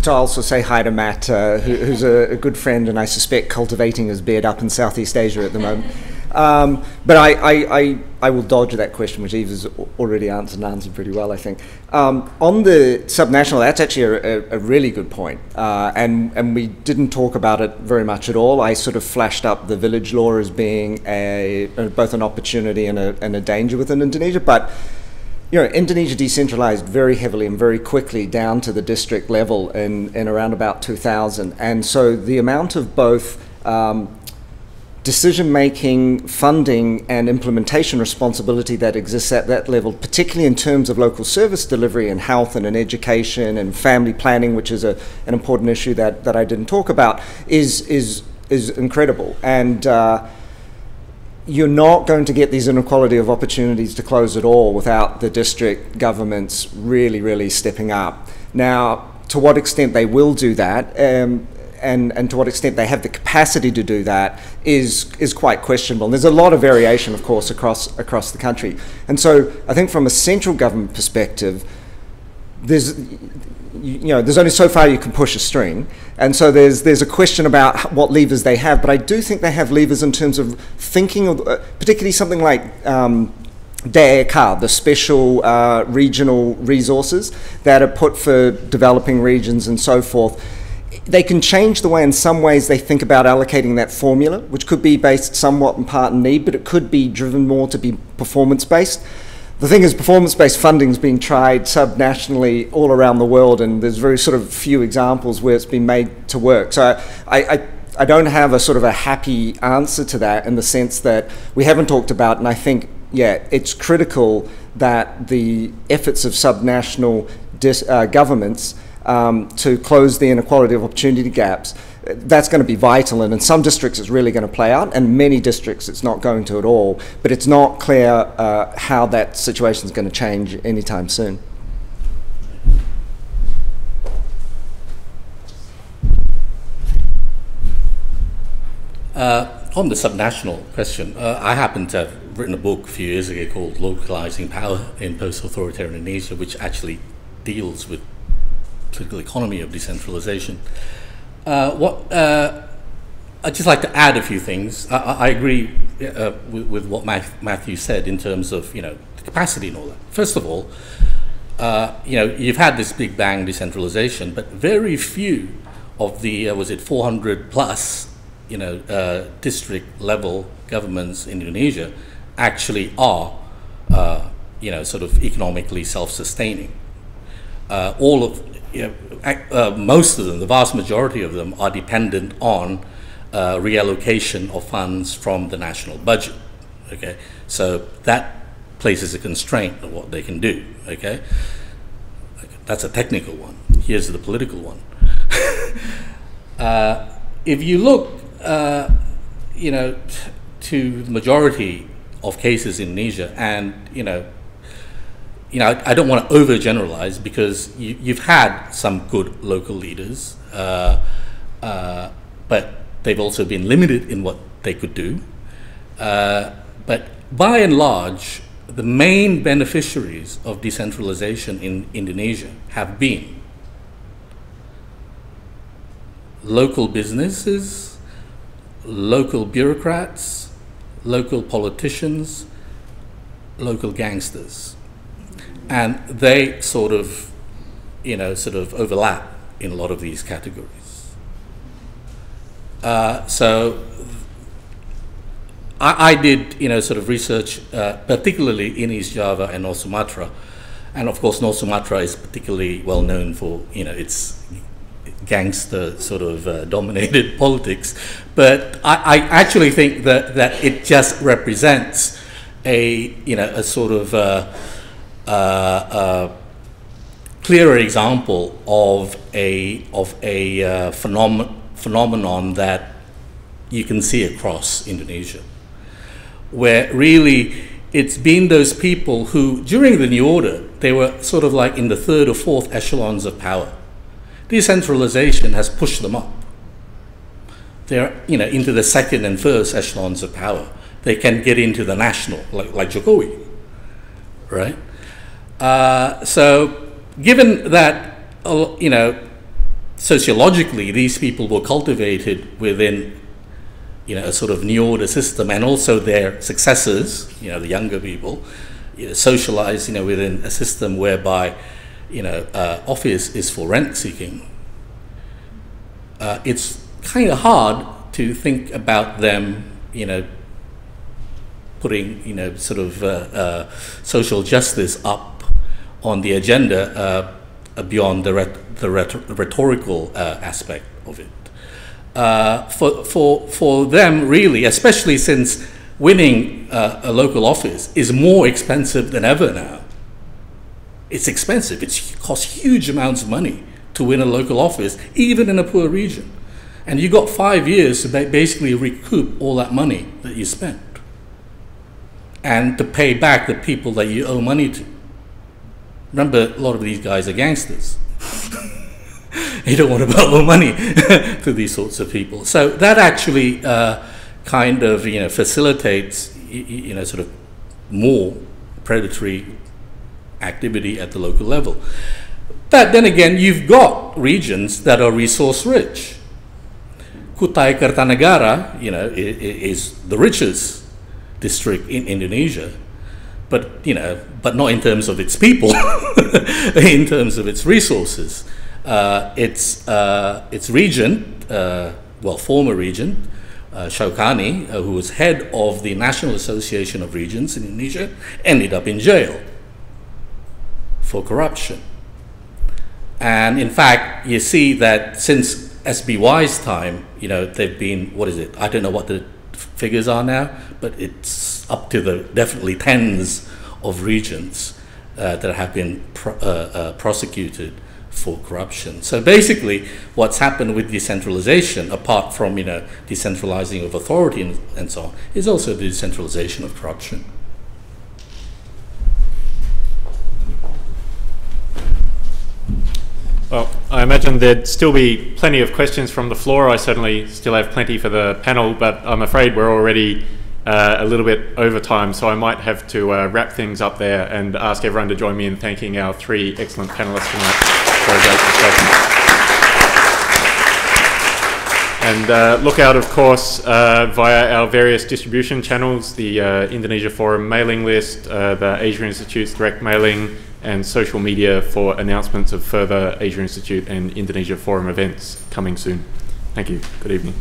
So I'll also say hi to Matt, who's a good friend, and I suspect cultivating his beard up in Southeast Asia at the moment. But I will dodge that question, which Eve has already answered pretty well, I think. On the subnational, that's actually a really good point. And we didn't talk about it very much at all. I sort of flashed up the village law as being both an opportunity and a danger within Indonesia. But Indonesia decentralized very heavily and very quickly down to the district level in around about 2000. And so the amount of both decision-making, funding, and implementation responsibility that exists at that level, particularly in terms of local service delivery and health and education and family planning, which is an important issue that I didn't talk about, is incredible. And you're not going to get these inequality of opportunities to close at all without the district governments really, really stepping up. Now, to what extent they will do that, and to what extent they have the capacity to do that is quite questionable. And there's a lot of variation, of course, across the country. And so I think from a central government perspective, there's only so far you can push a string, and so there's a question about what levers they have. But I do think they have levers in terms of thinking of particularly something like DAEK, the special regional resources that are put for developing regions and so forth. They can change the way, in some ways, they think about allocating that formula, which could be based somewhat in part in need, but it could be driven more to be performance-based. The thing is, performance-based funding is being tried subnationally all around the world, and there's very sort of few examples where it's been made to work. So I don't have a sort of a happy answer to that, in the sense that we haven't talked about, and I think, yeah, it's critical that the efforts of subnational governments to close the inequality of opportunity gaps, that's going to be vital. And in some districts it's really going to play out, and many districts it's not going to at all. But it's not clear how that situation is going to change anytime soon. On the subnational question, I happen to have written a book a few years ago called Localizing Power in Post-Authoritarian Indonesia, which actually deals with political economy of decentralization. I'd just like to add a few things. I agree with what Matthew said in terms of the capacity and all that. First of all, you've had this big bang decentralization, but very few of the 400 plus district level governments in Indonesia actually are sort of economically self-sustaining. Most of them, the vast majority of them, are dependent on reallocation of funds from the national budget. Okay, so that places a constraint on what they can do. Okay, that's a technical one. Here's the political one. If you look, to the majority of cases in Indonesia, and I don't want to overgeneralize, because you've had some good local leaders, but they've also been limited in what they could do. But by and large, the main beneficiaries of decentralization in Indonesia have been local businesses, local bureaucrats, local politicians, local gangsters. And they sort of overlap in a lot of these categories. So I did, sort of research, particularly in East Java and North Sumatra. And of course, North Sumatra is particularly well known for, its gangster sort of dominated politics. But I actually think that it just represents a sort of clearer example of a phenomenon that you can see across Indonesia, where really it's been those people who, during the New Order, they were sort of like in the third or fourth echelons of power. Decentralization has pushed them up. They're into the second and first echelons of power. They can get into the national, like Jokowi, right? So given that, sociologically these people were cultivated within a sort of New Order system, and also their successors, the younger people, socialized, within a system whereby, office is for rent seeking. It's kind of hard to think about them, putting, sort of social justice up on the agenda beyond the rhetorical aspect of it. For them, really, especially since winning a local office is more expensive than ever now. It's expensive. It costs huge amounts of money to win a local office, even in a poor region. And you got 5 years to basically recoup all that money that you spent, and to pay back the people that you owe money to. Remember, a lot of these guys are gangsters. You don't want to borrow money to these sorts of people. So that actually kind of facilitates sort of more predatory activity at the local level. But then again, you've got regions that are resource rich. Kutai Kartanegara, is the richest district in Indonesia, but not in terms of its people, in terms of its resources. Its regent, former regent, Shawkani, who was head of the National Association of Regions in Indonesia, ended up in jail for corruption. And in fact, you see that since SBY's time, they've been, I don't know what the figures are now, but it's up to the definitely tens of regions that have been prosecuted for corruption. So basically, what's happened with decentralization, apart from decentralizing of authority and so on, is also the decentralization of corruption. Well, I imagine there'd still be plenty of questions from the floor. I certainly still have plenty for the panel, but I'm afraid we're already a little bit over time, so I might have to wrap things up there and ask everyone to join me in thanking our 3 excellent panelists tonight for a great discussion. And look out, of course, via our various distribution channels, the Indonesia Forum mailing list, the Asia Institute's direct mailing, and social media for announcements of further Asia Institute and Indonesia Forum events coming soon. Thank you. Good evening.